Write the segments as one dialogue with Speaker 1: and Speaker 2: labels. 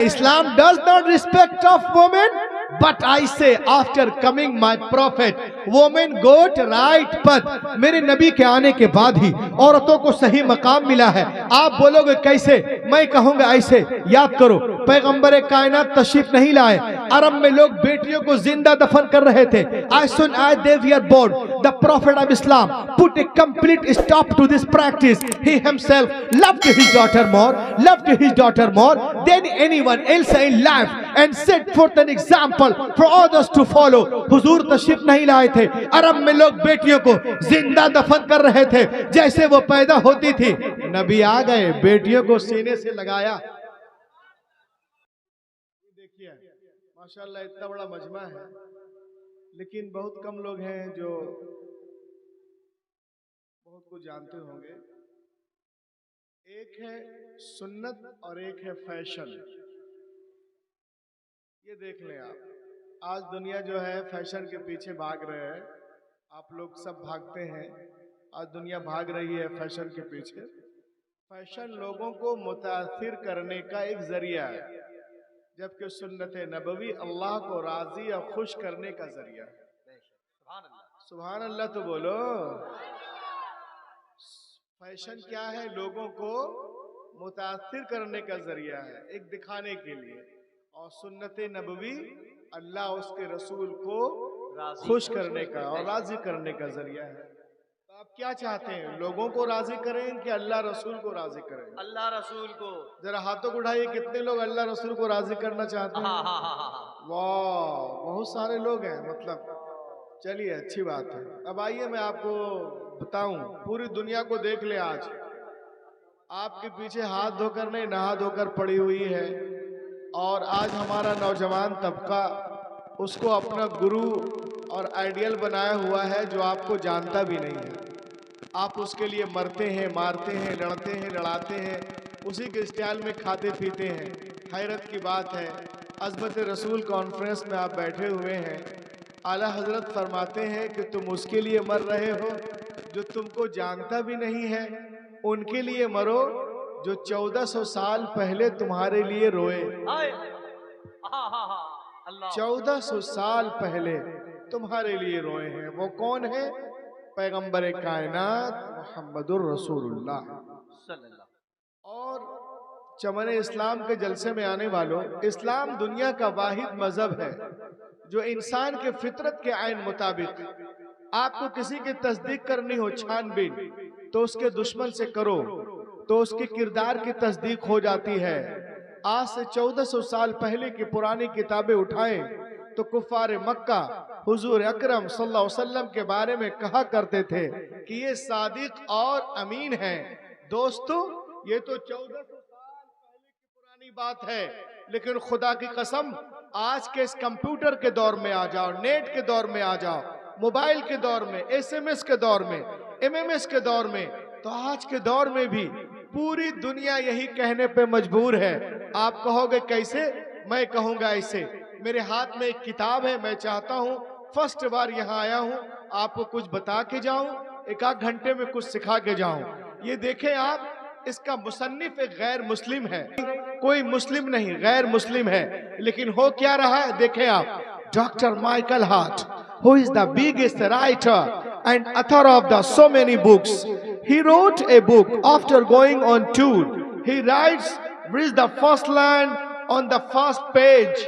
Speaker 1: Islam does not respect of women, but I say after coming my prophet, women got right path. मेरे नबी के आने के बाद ही औरतों को सही मकाम मिला है। आप बोलोगे कैसे? मैं कहूंगा ऐसे। याद करो, पैगंबर कायनात तशरीफ नहीं लाए, अरब में लोग बेटियों को जिंदा दफन कर रहे थे। As soon as they were born, the prophet of Islam put a complete stop to this practice. He himself loved his daughter more than anyone else in life, and set forth an example for others to follow. हुजूर तशरीफ नहीं लाए थे, अरब में लोग बेटियों को जिंदा दफन कर रहे थे जैसे वो पैदा होती थी। नबी आ गए, बेटियों को सीने से लगाया। देखिए माशाल्लाह इतना बड़ा मजमा है, लेकिन बहुत कम लोग हैं जो बहुत कुछ जानते होंगे। एक है सुन्नत और एक है फैशन। ये देख लें आप, आज दुनिया जो है फैशन के पीछे भाग रहे हैं। आप लोग सब भागते हैं, आज दुनिया भाग रही है फैशन के पीछे। फैशन लोगों को मुतासिर करने का एक जरिया है, जबकि सुन्नत नबवी अल्लाह को राजी और खुश करने का जरिया है। सुभान अल्लाह तो बोलो। फैशन क्या है? लोगों को मुतासिर करने का जरिया है, एक दिखाने के लिए। और सुन्नत नबवी अल्लाह उसके रसूल को खुश करने का और राजी करने का जरिया है। तो आप क्या चाहते हैं, लोगों को राजी करें कि अल्लाह रसूल को राजी करें?
Speaker 2: अल्लाह रसूल को।
Speaker 1: जरा हाथों को उठाइए, कितने लोग अल्लाह रसूल को राजी करना चाहते हैं? वाह, बहुत सारे लोग हैं। मतलब चलिए अच्छी बात है। अब आइए मैं आपको बताऊं, पूरी दुनिया को देख ले। आज आपके पीछे हाथ धोकर नहीं, नहा धोकर पड़ी हुई है। और आज हमारा नौजवान तबका उसको अपना गुरु और आइडियल बनाया हुआ है, जो आपको जानता भी नहीं है। आप उसके लिए मरते हैं, मारते हैं, लड़ते हैं, लड़ाते हैं, उसी के स्टाइल में खाते पीते हैं। हैरत की बात है, अज़मत रसूल कॉन्फ्रेंस में आप बैठे हुए हैं, आला हजरत फरमाते हैं कि तुम उसके लिए मर रहे हो जो तुमको जानता भी नहीं है। उनके लिए मरो जो 1400 साल पहले तुम्हारे लिए रोए। 1400 साल पहले तुम्हारे लिए रोए हैं। वो कौन है? पैगंबर कायनात मुहम्मदुर रसूलुल्लाह। और चमन इस्लाम के जलसे में आने वालों, इस्लाम दुनिया का वाहिद मजहब है जो इंसान के फितरत के आइन मुताबिक, आपको किसी की तस्दीक करनी हो छानबीन, तो उसके दुश्मन से करो तो उसके किरदार की तस्दीक हो जाती है। आज से 1400 साल पहले की पुरानी किताबें उठाएं तो कुफार मक्का हुजूर अकरम सल्लल्लाहु अलैहि वसल्लम के बारे में कहा करते थे कि ये सादिक और अमीन हैं। दोस्तों, ये तो 1400 साल पहले की पुरानी बात है, लेकिन खुदा की कसम आज के इस कंप्यूटर के दौर में आ जाओ, नेट के दौर में आ जाओ, मोबाइल के दौर में, SMS के दौर में, MMS के दौर में, तो आज के दौर में भी पूरी दुनिया यही कहने पे मजबूर है। आप कहोगे कैसे? मैं कहूंगा ऐसे। मेरे हाथ में एक किताब है, मैं चाहता हूं फर्स्ट बार यहाँ आया हूं, आपको कुछ बता के जाऊं, एक आध घंटे में कुछ सिखा के जाऊं। ये देखें आप, इसका मुसन्निफ एक गैर मुस्लिम है, कोई मुस्लिम नहीं, गैर मुस्लिम है। लेकिन हो क्या रहा है देखें आप, doctor Michael Hart, who is the biggest writer and author of the so many books. He wrote a book after going on tour. He writes, reads the first line on the first page.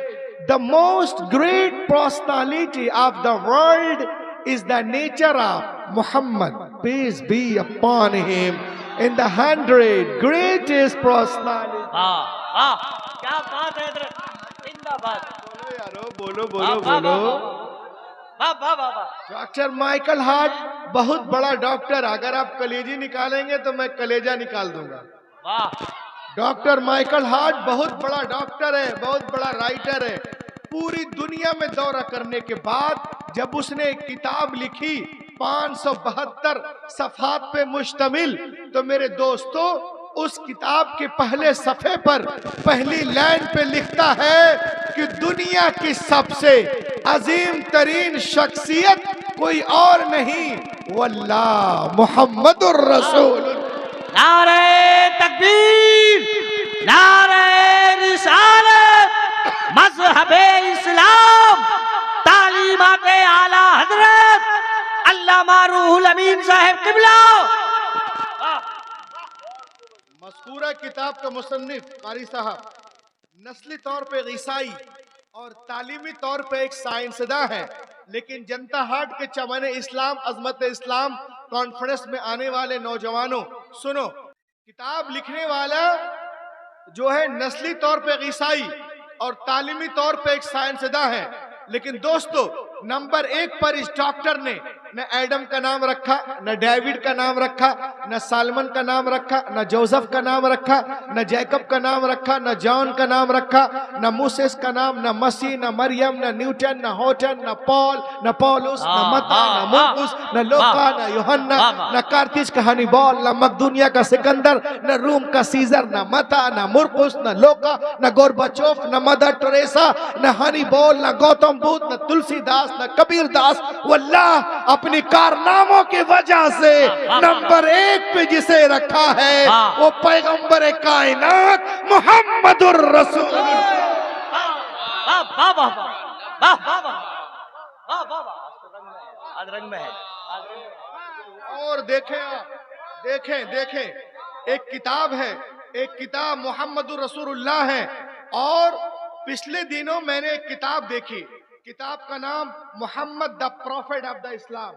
Speaker 1: The most great personality of the world is the nature of Muhammad, peace be upon him, in the 100 greatest personality.
Speaker 2: क्या बात है जिंदाबाद।
Speaker 1: बोलो यारो, बोलो बोलो बोलो। Doctor Michael Hart बहुत बड़ा डॉक्टर, अगर आप कलेजी निकालेंगे तो मैं कलेजा निकाल दूंगा। डॉक्टर माइकल हार्ट बहुत बड़ा डॉक्टर है, बहुत बड़ा राइटर है। पूरी दुनिया में दौरा करने के बाद जब उसने एक किताब लिखी 572 सफ़हात पे मुश्तमिल, तो मेरे दोस्तों उस किताब के पहले सफ़े पर पहली लाइन पे लिखता है कि दुनिया की सबसे अजीम तरीन शख्सियत कोई और नहीं, वल्लाह मुहम्मदुर रसूल।
Speaker 2: नारे तकबीर। नारे रिसालत, मजहबे इस्लाम, तालीमाते आला हजरत अल्लामा रूहुल अमीन साहब किबला।
Speaker 1: मज़कूरा किताब का मुसन्निफ कारी साहब नस्ली तौर पे ईसाई और तालीमी तौर पे एक साइंसदा है, लेकिन जनता हाट के चमन इस्लाम अजमत इस्लाम कॉन्फ्रेंस में आने वाले नौजवानों सुनो, किताब लिखने वाला जो है नस्ली तौर पे ईसाई और तालीमी तौर पे एक साइंसदा है, लेकिन दोस्तों नंबर 1 पर इस डॉक्टर ने न एडम का नाम रखा, न डेविड का नाम रखा, न सालमन का नाम रखा, न जोसेफ का नाम रखा, न जैकब का नाम रखा, न जॉन का नाम रखा, न मूसेस का नाम, न मसीह, न मरियम, न न्यूटन, न होटन, न पॉल, न पौलुस, न मत्ता, न मुर्कुस, न लोका, न यूहन्ना, न कार्तिज का हनीबॉल, न मकदूनिया का सिकंदर, न रूम का सीजर, न मत्ता, न मुर्कुस, न लोका, न गोरबाचोफ, न मदर टेरेसा, न हनीबॉल, न गौतम बुद्ध, न तुलसीदास, न कबीर दास। वल्लाह अपनी कारनामों की वजह से नंबर 1 पे जिसे रखा है वो पैगंबर कायनात मुहम्मदुर रसूल।
Speaker 2: रंग में है।
Speaker 1: और देखें एक किताब है, एक किताब मुहम्मदुर रसूलुल्लाह है। और पिछले दिनों मैंने एक किताब देखी, किताब का नाम Muhammad the prophet of the Islam,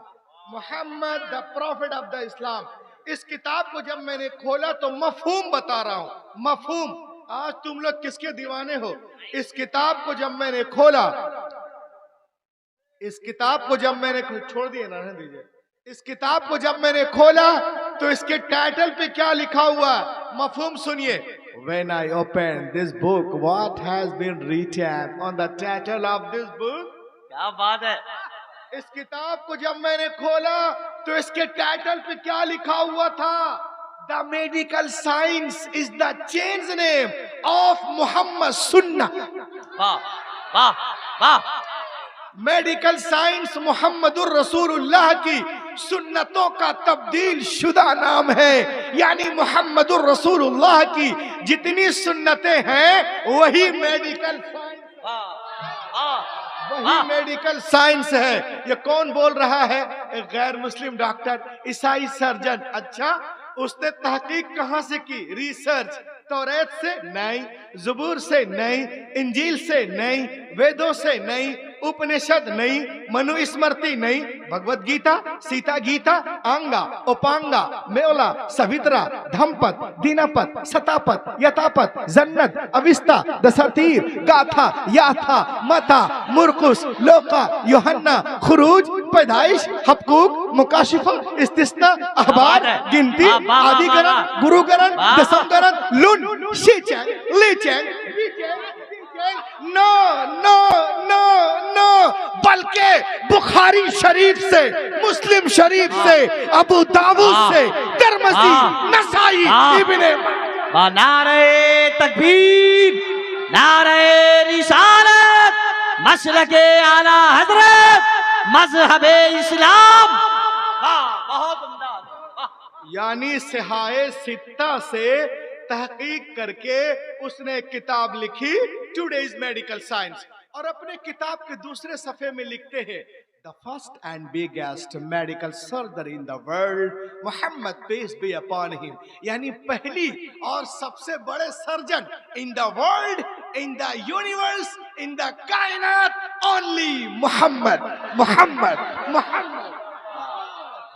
Speaker 1: Muhammad the prophet of the Islam. इस किताब को जब मैंने खोला तो मफहूम बता रहा हूं, मफहूम। आज तुम लोग किसके दीवाने हो? इस किताब को जब मैंने खोला, इस किताब को जब मैंने छोड़ दिए ना, रहने दीजिए। इस किताब को जब मैंने खोला तो इसके टाइटल पे क्या लिखा हुआ, मफहूम सुनिए। When I opened this book, what has been written on the title of this book?
Speaker 2: क्या बात है।
Speaker 1: इस किताब को जब मैंने खोला तो इसके टाइटल पे क्या लिखा हुआ था? The medical science is the change name of Muhammad Sunnah.
Speaker 2: वाह वाह वाह।
Speaker 1: मेडिकल साइंस मोहम्मदुर रसूलुल्लाह की सुन्नतों का तब्दील शुदा नाम है। यानी मोहम्मदुर रसूलुल्लाह की जितनी सुन्नतें हैं वही मेडिकल साइंस, वही मेडिकल साइंस है। ये कौन बोल रहा है? एक गैर मुस्लिम डॉक्टर, ईसाई सर्जन। अच्छा, उसने तहकीक कहां से की? रिसर्च। तौरात से नहीं, ज़बूर से नहीं, इंजील से नहीं, वेदों से नहीं, उपनिषद नहीं, मनुस्मृति नहीं, भगवत गीता, सीता गीता, आंगा, उपांगा, मेवला, सवित्रा, धम्पत, दीनापत, सतापत, यतापत, जन्नत, अविस्ता, दसातीर, गाथा, याथा, मता, मुरकुस, लोका, यूहन्ना, खुरूज, पैदाइश, हबकूक, मुकाशिफा, इस्तिस्ना, अहबार, गिनती, आदिकरण, गुरुकरण, दशमकरण, लुन, शीचेंग, लीचेंग, नो नो नो नो, बल्कि बुखारी शरीफ से, मुस्लिम शरीफ से, अबू दाऊद से, तिरमिज़ी, नसाई, इब्ने
Speaker 2: नारे तकबीर, नारे रिसालत, मसलके आला हजरत, मजहबे इस्लाम। बहुत उम्दा।
Speaker 1: यानी सिहाए सित्ता से तहकीक करके उसने किताब लिखी, टुडेज मेडिकल साइंस। और अपने किताब के दूसरे सफे में लिखते हैं, the first and biggest medical surgeon in the world Mohammad peace be upon him. यानी पहली और सबसे बड़े surgeon in the world, in the universe, in the कायनात, ओनली मोहम्मद, मोहम्मद, मोहम्मद,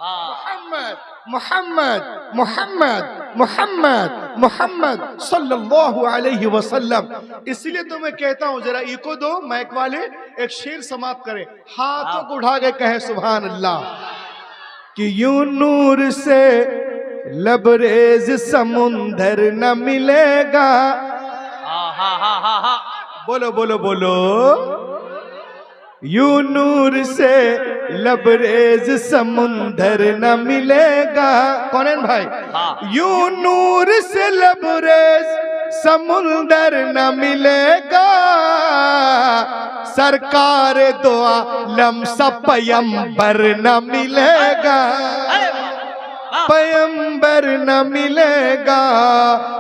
Speaker 1: मोहम्मद, मोहम्मद, मोहम्मद, मोहम्मद, मोहम्मद सल्लल्लाहु अलैहि वसल्लम। इसलिए तो मैं कहता हूँ जरा इको दो माइक वाले, एक शेर समाप्त करें, हाथों को उठा के कहे सुभान अल्लाह। कि यूं नूर से लबरेज समुंदर न मिलेगा। बोलो बोलो बोलो। यूं नूर से लबरेज समुंदर न मिलेगा। कौन है भाई? यूं नूर से लबरेज समुंदर न मिलेगा, सरकार दो आलम सा पैगंबर न मिलेगा। पैगंबर न मिलेगा,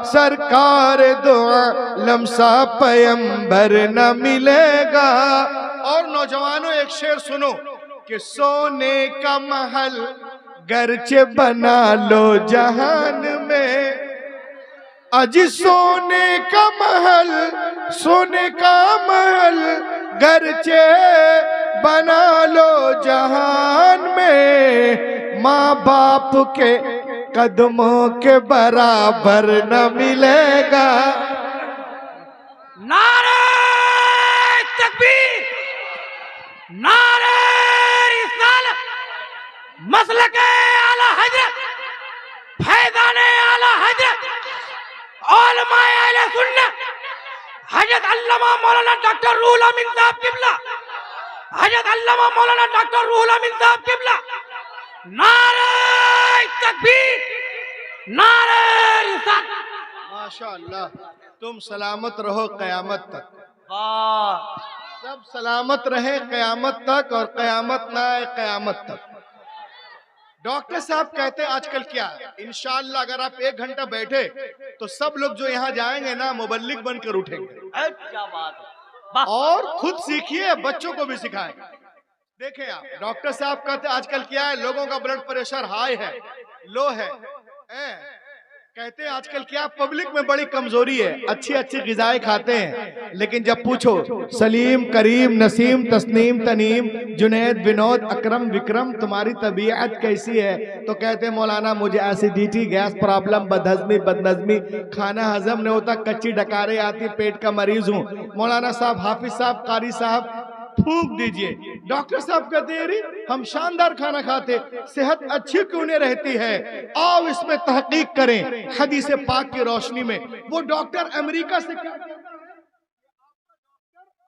Speaker 1: सरकार दो आलम सा पैगंबर न मिलेगा। और नौजवानों एक शेर सुनो कि सोने का महल गरचे बना लो जहान में, अजी सोने का महल, सोने का महल गरचे बना लो जहान में, माँ बाप के कदमों के बराबर न मिलेगा।
Speaker 2: नारे तकबीर, नारे रिसालत, मसलके आला हजरत, फैज़ाने आला हजरत, उलमाए अहले सुन्नत, हजरत अल्लामा मौलाना डॉक्टर रूहुल अमीन साहब किबला, हजरत अल्लामा मौलाना डॉक्टर रूहुल अमीन साहब किबला। नारे तकबीर, नारे रिसालत।
Speaker 1: माशाअल्लाह, तुम सलामत रहो क़यामत तक।
Speaker 2: वाह,
Speaker 1: सब सलामत रहे क़यामत तक, और क़यामत ना आए क़यामत तक। डॉक्टर साहब कहते हैं आजकल क्या, इंशाअल्लाह अगर आप 1 घंटा बैठे तो सब लोग जो यहाँ जाएंगे ना मुबल्लिग बनकर उठेंगे।
Speaker 2: क्या बात है।
Speaker 1: और खुद सीखिए, बच्चों को भी सिखाएं। देखें आप, डॉक्टर साहब कहते हैं आजकल क्या है, लोगों का ब्लड प्रेशर हाई है, लो है। कहते हैं आजकल क्या, पब्लिक में बड़ी कमजोरी है, अच्छी अच्छी ग़िज़ाएं खाते हैं, लेकिन जब पूछो सलीम, करीम, नसीम, तस्नीम, तनीम, जुनैद, विनोद, अकरम, विक्रम, तुम्हारी तबीयत कैसी है, तो कहते हैं मौलाना मुझे एसिडिटी, गैस प्रॉब्लम, बदहजमी, बदनजमी, खाना हजम नहीं होता, कच्ची डकारे आती, पेट का मरीज हूँ। मौलाना साहब, हाफिज साहब, कारी साहब फूंक दीजिए। डॉक्टर साहब कहते हैं हम शानदार खाना खाते, सेहत अच्छी क्यों नहीं रहती है? आओ इसमें तहकीक करें हदीस पाक की रोशनी में। वो डॉक्टर अमेरिका से क्या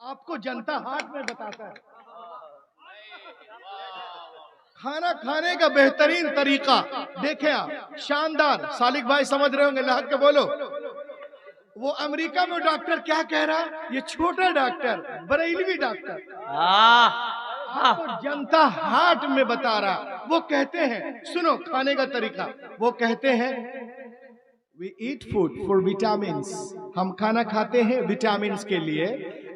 Speaker 1: आपको जनता हाट में बताता है खाना खाने का बेहतरीन तरीका। देखें आप, शानदार। सालिक भाई समझ रहे होंगे, लहक के बोलो। वो अमेरिका में डॉक्टर क्या कह रहा, ये छोटा डॉक्टर, बरेलवी डॉक्टर आपको जनता हाट में बता रहा। वो कहते हैं, सुनो खाने का तरीका, वो कहते हैं we eat food for vitamins, हम खाना खाते हैं विटामिन्स के लिए।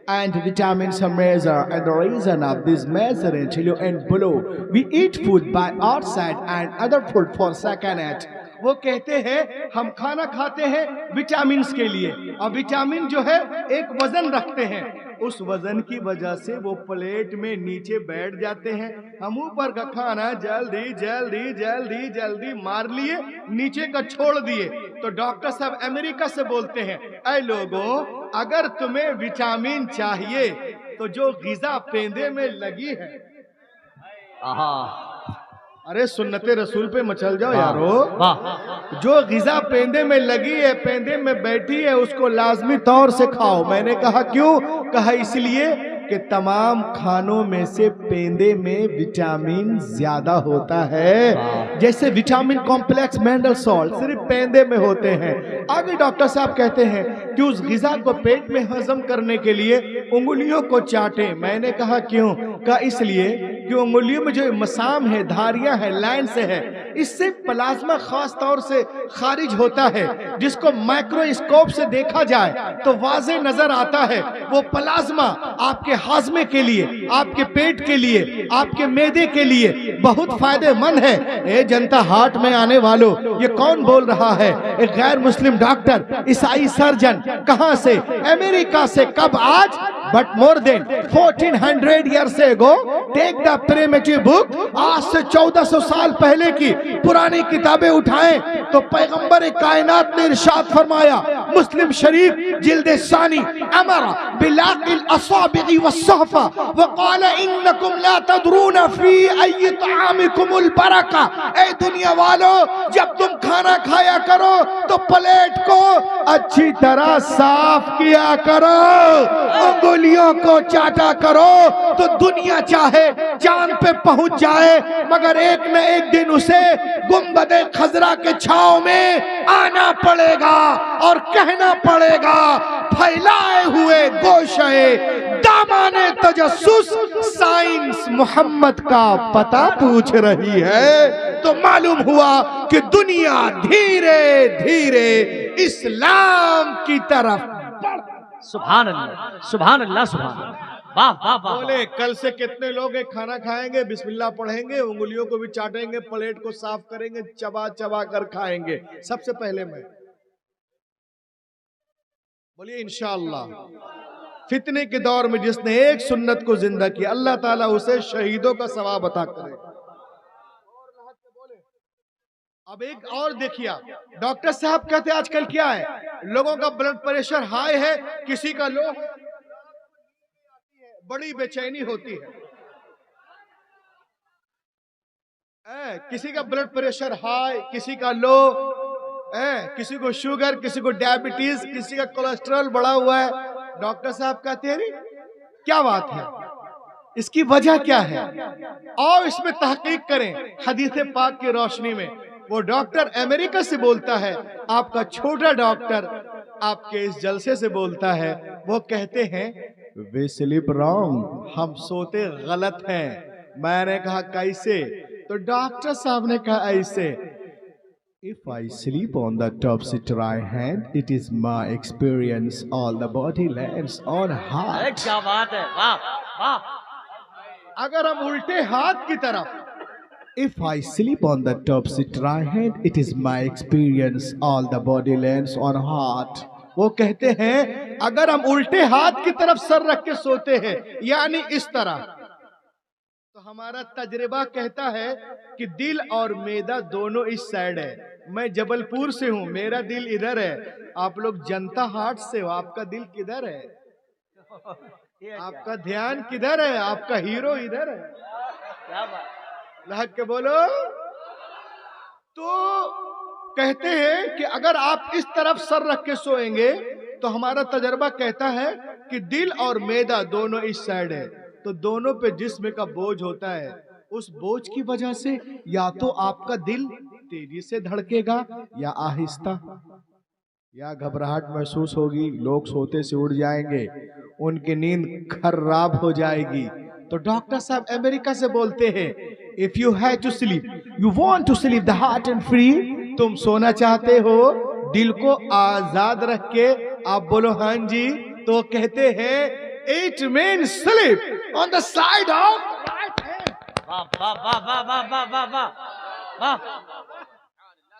Speaker 1: And vitamins are measured, and the reason of this measuring till you and below. We eat food by outside and other food for second it. वो कहते हैं हम खाना खाते हैं विटामिन्स के लिए, और विटामिन जो है एक वजन रखते हैं, उस वजन की वजह से वो प्लेट में नीचे बैठ जाते हैं। हम ऊपर का खाना जल्दी जल्दी जल्दी जल्दी मार लिए, नीचे का छोड़ दिए। तो डॉक्टर साहब अमेरिका से बोलते हैं, ऐ लोगों, अगर तुम्हें विटामिन चाहिए तो जो ग़िज़ा पेंदे में लगी है, अरे सुन्नते रसूल पे मचल जाओ यारो, जो ग़िज़ा पेंदे में लगी है, पेंदे में बैठी है, उसको लाजमी तौर से खाओ। मैंने कहा क्यों? कहा इसलिए कि तमाम खानों में से पेंदे में विटामिन ज्यादा होता है। जैसे विटामिन कॉम्प्लेक्स, मिनरल सॉल्ट सिर्फ पेंदे में होते हैं। आगे डॉक्टर साहब कहते हैं कि उस ग़िज़ा को पेट में हजम करने के लिए उंगलियों को चाटें। मैंने कहा क्यों? कहा इसलिए कि उंगलियों में जो मसाम है, धारियां है, लाइन से है, इससे प्लाज्मा खास तौर से खारिज होता है, जिसको माइक्रोस्कोप से देखा जाए तो वाज़े नजर आता है। वो प्लाज्मा आपके हाजमे के लिए, आपके पेट के लिए, आपके मैदे के लिए बहुत फायदेमंद है। ए जनता हाट में आने वालों, ये कौन बोल रहा है? एक गैर मुस्लिम डॉक्टर, ईसाई सर्जन। कहां से? अमेरिका से। कब? आज, but more than 1400 years ago. Take the primitive book, आज से 1400 साल पहले की पुरानी किताबें उठाएं तो पैगंबर कायनात ने इरशाद फरमाया, मुस्लिम शरीफ जिल्द सानी, अमरा बिलाकिल असाबिगी वस्सहफा वक़ाल इन्नकुम ला तदरून फी अय्य तआमिकुमुल बरका। ए दुनिया वालों, जब तुम खाना खाया करो तो प्लेट को अच्छी तरह साफ किया करो, उंगलियों को चाटा करो, तो दुनिया चाहे चांद पे पहुंच जाए मगर एक न एक दिन उसे गुंबदे खजरा के छांव में आना पड़ेगा और कह कहना पड़ेगा फैलाए हुए गोशे दामाने तजस्सुस साइंस मोहम्मद का पता पूछ रही है। तो मालूम हुआ कि दुनिया धीरे धीरे इस्लाम की तरफ बढ़।
Speaker 2: सुभान अल्लाह, सुभान अल्लाह, सुभान अल्लाह। वाह वाह वाह।
Speaker 1: बोले कल से कितने लोग एक खाना खाएंगे, बिस्मिल्लाह पढ़ेंगे, उंगलियों को भी चाटेंगे, प्लेट को साफ करेंगे, चबा चबा कर खाएंगे। सबसे पहले मैं बोलिए इंशाअल्लाह। फितने के दौर में जिसने एक सुन्नत को जिंदा किया, अल्लाह ताला उसे शहीदों का सवाब अता करे। अब एक और देखिए, डॉक्टर साहब कहते हैं आजकल क्या है, लोगों का ब्लड प्रेशर हाई है, किसी का लो है, बड़ी बेचैनी होती है। किसी का ब्लड प्रेशर हाई, किसी का लो, किसी को शुगर, किसी को डायबिटीज, किसी का कोलेस्ट्रॉल बढ़ा हुआ है। डॉक्टर साहब कहते हैं क्या बात है, इसकी वजह क्या है, और इसमें तहकीक करें हदीस पाक की रोशनी में। वो डॉक्टर अमेरिका से बोलता है, आपका छोटा डॉक्टर आपके इस जलसे से बोलता है। वो कहते हैं वे स्लीप रॉन्ग, हम सोते गलत हैं। मैंने कहा कैसे? तो डॉक्टर साहब ने कहा ऐसे, If I sleep on the topsy right hand, it is my experience. All the body lands on heart.
Speaker 2: क्या बात है, वाह वाह।
Speaker 1: अगर हम उल्टे हाथ की तरफ, If I sleep on the topsy right hand, it is my experience. All the body lands on heart. वो कहते हैं अगर हम उल्टे हाथ की तरफ सर रख के सोते हैं, यानी इस तरह, तो हमारा तजर्बा कहता है कि दिल और मैदा दोनों इस साइड है। मैं जबलपुर से हूँ, मेरा दिल इधर है। आप लोग जनता हाट से हो, आपका दिल किधर है? आपका ध्यान किधर है? आपका हीरो इधर है।
Speaker 2: क्या बात,
Speaker 1: लहक के बोलो। तो कहते हैं कि अगर आप इस तरफ सर रख के सोएंगे तो हमारा तजर्बा कहता है कि दिल और मैदा दोनों इस साइड है, तो दोनों पे जिस्म का बोझ होता है। उस बोझ की वजह से या तो आपका दिल तेजी से धड़केगा या आहिस्ता, या घबराहट महसूस होगी, लोग सोते से उठ जाएंगे, उनकी नींद खराब हो जाएगी। तो डॉक्टर साहब अमेरिका से बोलते हैं, if you have to sleep, you want to sleep the heart and free, तुम सोना चाहते हो दिल को आजाद रख के, आप बोलो हाँ जी। तो कहते हैं it mean sleep on the side of right hand.
Speaker 2: वाह वाह वाह वाह वाह वाह वाह वाह।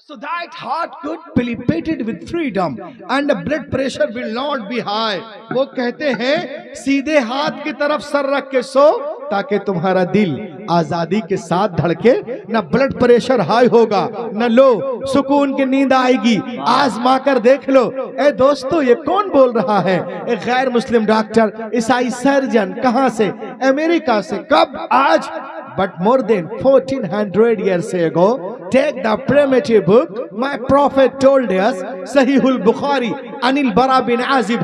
Speaker 1: So that heart could palpitated with freedom and the blood pressure will not be high. वो कहते हैं सीधे हाथ की तरफ सर रख के सो ताकि तुम्हारा दिल आजादी के साथ धड़के, न ब्लड प्रेशर हाई होगा न लो, सुकून की नींद आएगी। आजमा कर देख लो। ए दोस्तों, ये कौन बोल रहा है? एक गैर मुस्लिम डॉक्टर, ईसाई सर्जन। कहां से? अमेरिका से। कब? आज। But more than 1400 years ago, take the primitive book. My prophet told us, Sahih al-Bukhari, Anil Bara bin Azib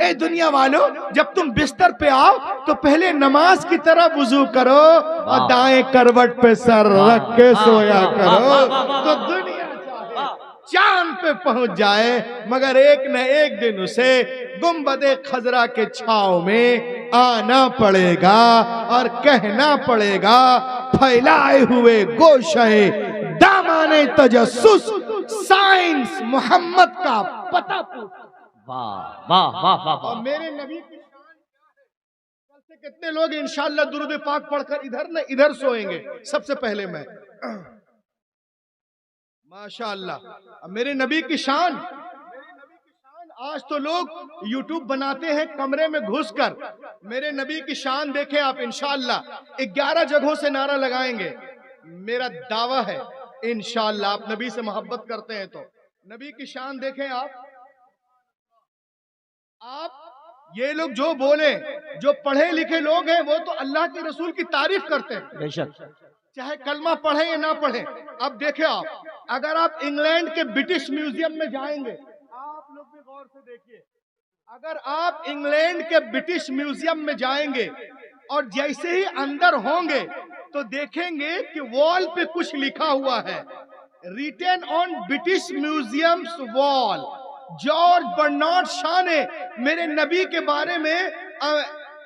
Speaker 1: ए दुनिया वालों, जब तुम बिस्तर पे आओ तो पहले नमाज की तरह वुजू करो और दाएं करवट पे सर रख के सोया करो। तो दुनिया चांद पे पहुंच जाए, मगर एक न एक दिन उसे गुंबदे खजरा के छाव में आना पड़ेगा और कहना पड़ेगा फैलाए हुए गोशे दामाने तजस्सुस साइंस मोहम्मद का पता पूछ।
Speaker 2: वाह वाह वाह वाह।
Speaker 1: और मेरे नबी की कल से कितने लोग इंशाअल्लाह दुरूद पाक पढ़कर इधर न इधर सोएंगे? सबसे पहले मैं, माशाअल्लाह मेरे नबी की शान। आज तो लोग यूट्यूब बनाते हैं कमरे में घुसकर। मेरे नबी की शान देखें आप। इंशाअल्लाह 11 जगहों से नारा लगाएंगे। मेरा दावा है इंशाअल्लाह, आप नबी से मोहब्बत करते हैं तो नबी की शान देखें आप। ये लोग जो बोले, जो पढ़े लिखे लोग हैं, वो तो अल्लाह के रसूल की तारीफ करते हैं,
Speaker 2: बेशक,
Speaker 1: चाहे कलमा पढ़े या ना पढ़े। अब देखे आप, अगर आप इंग्लैंड के ब्रिटिश म्यूजियम में जाएंगे, आप लोग भी गौर से देखिए, अगर आप इंग्लैंड के ब्रिटिश म्यूजियम में जाएंगे और जैसे ही अंदर होंगे तो देखेंगे कि वॉल पे कुछ लिखा हुआ है, written on British museum's wall. George Bernard Shaw ने मेरे नबी के बारे में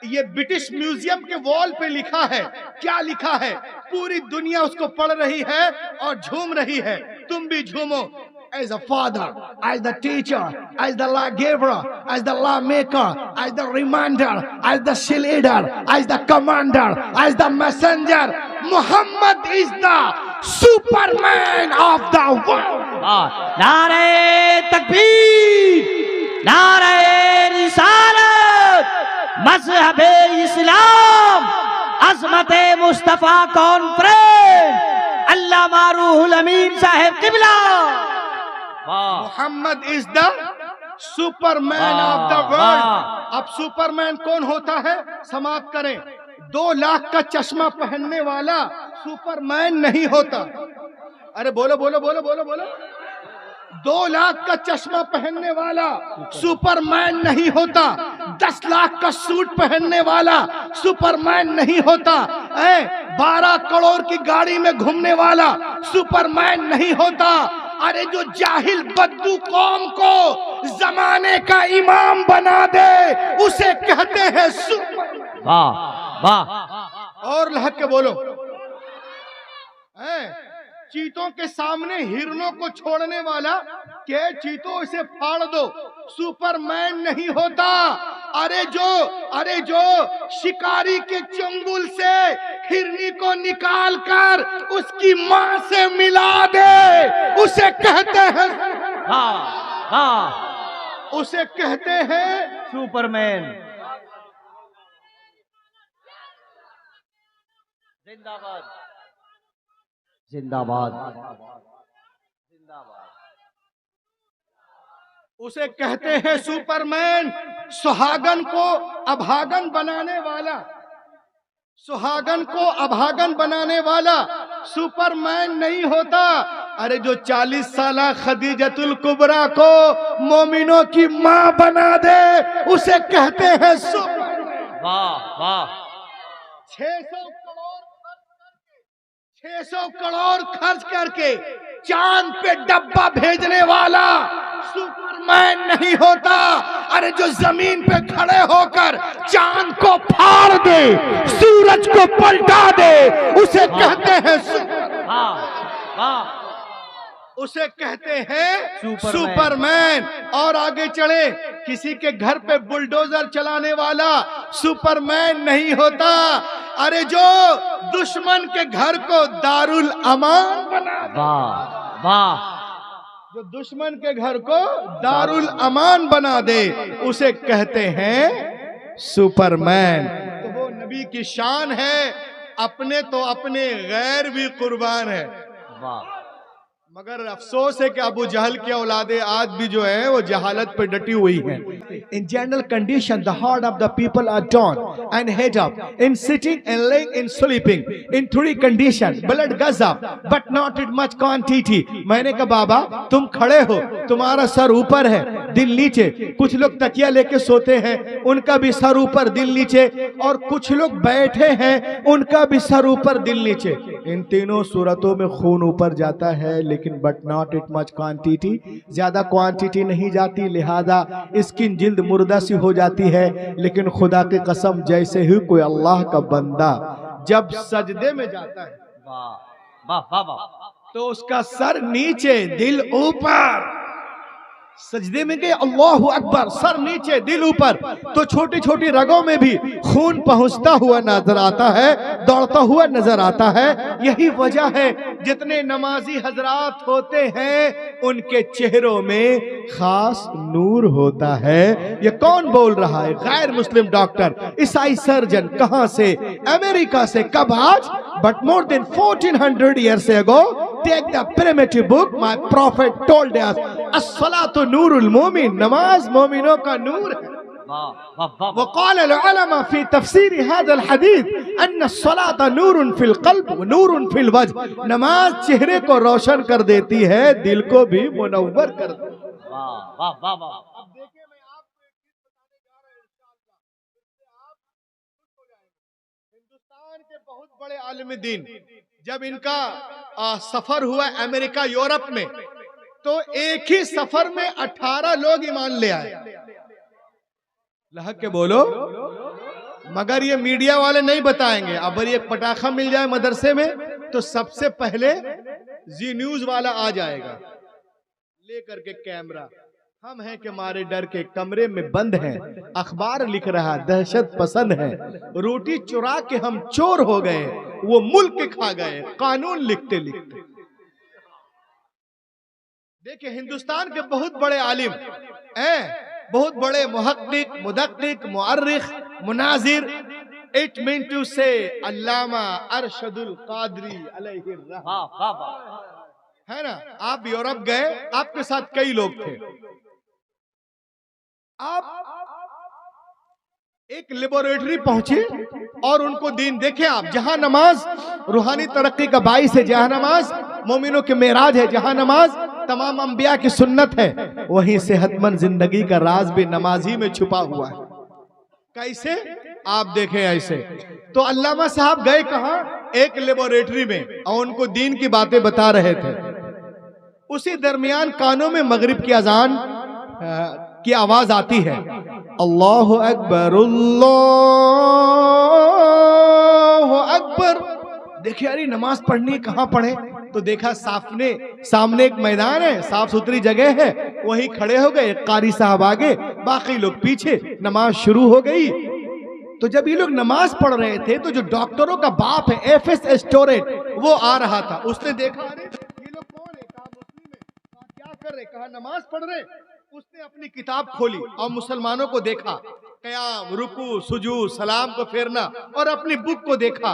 Speaker 1: ये ब्रिटिश म्यूजियम के वॉल पे लिखा है। क्या लिखा है? पूरी दुनिया उसको पढ़ रही है और झूम रही है, तुम भी झूमो। As a father, as the teacher, as the lawgiver, as the lawmaker, as the reminder, as the leader, as the commander, as the messenger, Muhammad is the Superman of the world.
Speaker 2: नारे तकबीर, नारे रिसालत, मज़हबे इस्लाम, अज़मते मुस्तफा conference, अल्लामा रूहुल अमीन साहिब किबला।
Speaker 1: Mohammad is the superman of the world. अब सुपरमैन कौन होता है? समाप्त करें। 2 लाख का चश्मा पहनने वाला सुपरमैन नहीं होता। अरे बोलो बोलो बोलो बोलो बोलो। 2 लाख का चश्मा पहनने वाला सुपरमैन नहीं होता। 10 लाख का सूट पहनने वाला सुपरमैन नहीं होता। 12 करोड़ की गाड़ी में घूमने वाला सुपरमैन नहीं होता। अरे जो जाहिल बद्दू कौम को जमाने का इमाम बना दे उसे कहते हैं सुपर।
Speaker 2: वाह वाह।
Speaker 1: और लहक के बोलो। चीतों के सामने हिरणों को छोड़ने वाला के चीतों इसे फाड़ दो, सुपरमैन नहीं होता। अरे जो शिकारी के चंगुल से हिरनी को निकाल कर उसकी मां से मिला दे उसे कहते हैं उसे कहते हैं
Speaker 2: सुपरमैन। जिंदाबाद जिंदाबाद जिंदाबाद।
Speaker 1: उसे कहते हैं सुपरमैन। सुहागन को अभागन बनाने वाला, सुहागन को अभागन बनाने वाला सुपरमैन नहीं होता। अरे जो 40 साला खदीजतुल कुबरा को मोमिनों की मां बना दे उसे कहते हैं सुपरमैन।
Speaker 2: वाह वाह।
Speaker 1: 600 करोड़ खर्च करके चांद पे डब्बा भेजने वाला सुपरमैन नहीं होता। अरे जो जमीन पे खड़े होकर चांद को फाड़ दे, सूरज को पलटा दे उसे कहते हैं सुपरमैन। उसे कहते हैं सुपरमैन। और आगे चले, किसी के घर पे बुलडोजर चलाने वाला सुपरमैन नहीं होता। अरे जो दुश्मन के घर को दारुल अमान बना दे,
Speaker 2: वाह वाह।
Speaker 1: जो दुश्मन के घर को दारुल अमान बना दे उसे कहते हैं सुपरमैन। तो वो नबी की शान है, अपने तो अपने गैर भी कुर्बान है।
Speaker 2: वाह।
Speaker 1: मगर अफसोस है कि अबू जहल की औलादे आज भी जो है वो जहालत पर डटी हुई है। In general condition the heart of the people are down and head up in sitting and laying in sleeping in 3 condition blood goes up but not in much quantity. मैंने कहा बाबा तुम खड़े हो, तुम्हारा सर ऊपर है दिल नीचे। कुछ लोग तकिया लेके सोते हैं, उनका भी सर ऊपर दिल नीचे। और कुछ लोग बैठे हैं, उनका भी सर ऊपर दिल नीचे। इन तीनों सूरतों में खून ऊपर जाता है, लेकिन but not it much quantity, ज्यादा क्वांटिटी नहीं जाती। लिहाजा स्किन जिल्द मुर्दा सी हो जाती है। लेकिन खुदा की कसम, जैसे ही कोई अल्लाह का बंदा जब सजदे में जाता है
Speaker 2: वाह वाह वाह,
Speaker 1: तो उसका सर नीचे दिल ऊपर। सजदे में गए अल्लाहु अकबर, सर नीचे दिल ऊपर, तो छोटी छोटी रगों में भी खून पहुंचता हुआ नजर आता है, दौड़ता हुआ नजर आता है। यही वजह है जितने नमाजी हजरात होते हैं उनके चेहरों में खास नूर होता है। ये कौन बोल रहा है? गैर मुस्लिम डॉक्टर, ईसाई सर्जन। कहां से? अमेरिका से। कब? आज। But more than 1400 years ago, take the primitive book, my prophet told us, as-salatu नूरुल मोमिन, नमाज मोमिनों का नूर है। वक़ाल उलमा फी तफसीर हाज़ल हदीस अन्न अस्सलात नूरुन फिल क़ल्ब व नूरुन फिल वज्ह। नमाज चेहरे को रोशन कर देती है, दिल को भी मुनव्वर कर देती है।
Speaker 2: वाह वाह वाह।
Speaker 1: बहुत बड़े आलिम दीन, जब इनका सफर हुआ अमेरिका यूरोप में, तो एक ही सफर में 18 लोग ईमान ले आए। लहक के बोलो, मगर ये मीडिया वाले नहीं बताएंगे। अगर ये पटाखा मिल जाए मदरसे में तो सबसे पहले जी न्यूज वाला आ जाएगा लेकर के कैमरा। हम हैं कि हमारे डर के कमरे में बंद हैं, अखबार लिख रहा दहशत पसंद है, रोटी चुरा के हम चोर हो गए, वो मुल्क खा गए कानून लिखते लिखते। देखिए, हिंदुस्तान के बहुत बड़े आलिम हैं, बहुत बड़े मुहक्किक, मुदक्किक, मुअर्रिख, मुनाजिर, इट मीन टू से अल्लामा अरशदुल कादरी अलैहि रहमत, है ना। आप यूरोप गए, आपके साथ कई लोग थे, आप एक लेबोरेटरी पहुंचे और उनको दीन देखे आप, जहां नमाज रूहानी तरक्की का बाइस है, जहां नमाज मोमिनों के मेराज है, जहां नमाज तमाम अंबिया की सुन्नत है, वहीं सेहतमंद जिंदगी का राज भी नमाजी में छुपा हुआ है। कैसे? आप देखें ऐसे। तो अल्लामा साहब गए कहां? एक लेबोरेटरी में, और उनको दीन की बातें बता रहे थे। उसी दरमियान कानों में मगरिब की अजान की आवाज आती है, अल्लाहु अकबर अल्लाहु अकबर। देखिए, अरे नमाज पढ़नी कहाँ पढ़े? तो देखा सामने एक मैदान है, साफ सुथरी जगह है, वहीं खड़े हो गए, कारी साहब आगे, बाकी लोग पीछे, नमाज शुरू हो गई। तो जब ये लोग नमाज पढ़ रहे थे तो जो डॉक्टरों का बाप है एफएस स्टोरेट, वो आ रहा था। उसने देखा, अरे ये लोग कौन है? कहा मुस्लिम है। कहा क्या कर रहे? कहा नमाज पढ़ रहे। उसने अपनी किताब खोली और मुसलमानों को देखा, क़याम, रुकू, सुजूद, सलाम को फेरना, और अपनी बुक को देखा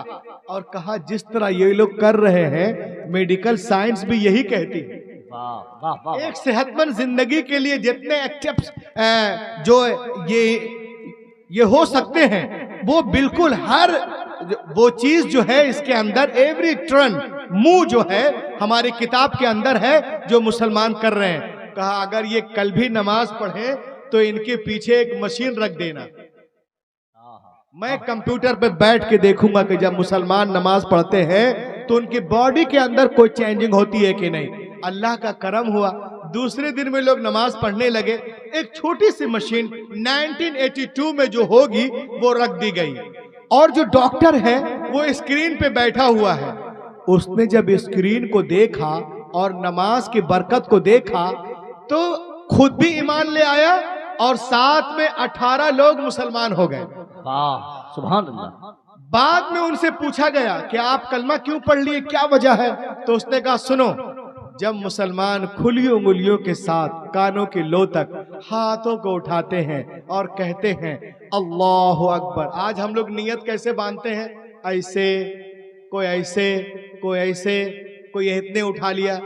Speaker 1: और कहा जिस तरह ये लोग कर रहे हैं मेडिकल साइंस भी यही कहती है।
Speaker 2: वाह वाह वाह।
Speaker 1: एक सेहतमंद जिंदगी के लिए जितने एक्टिव्स जो ये हो सकते हैं, वो बिल्कुल हर वो चीज जो है इसके अंदर, एवरी टर्न मूव जो है हमारी किताब के अंदर है, जो मुसलमान कर रहे हैं। कहा अगर ये कल भी नमाज पढ़े तो इनके पीछे एक मशीन रख देना, मैं कंप्यूटर पे बैठ के देखूंगा कि जब मुसलमान नमाज पढ़ते हैं तो उनकी बॉडी के अंदर कोई चेंजिंग होती है कि नहीं। अल्लाह का करम हुआ, दूसरे दिन में लोग नमाज पढ़ने लगे। एक छोटी सी मशीन 1982 में जो होगी वो रख दी गई, और जो डॉक्टर है वो स्क्रीन पे बैठा हुआ है। उसने जब स्क्रीन को देखा और नमाज की बरकत को देखा तो खुद भी ईमान ले आया और साथ में 18 लोग मुसलमान हो गए।
Speaker 2: वाह सुभान अल्लाह।
Speaker 1: बाद में उनसे पूछा गया कि आप कलमा क्यों पढ़ लिए, क्या वजह है? तो उसने कहा सुनो, जब मुसलमान खुली उंगलियों के साथ कानों की लो तक हाथों को उठाते हैं और कहते हैं अल्लाहु अकबर। आज हम लोग नियत कैसे बांधते हैं? ऐसे, कोई ऐसे, कोई ऐसे, कोई इतने उठा लिया।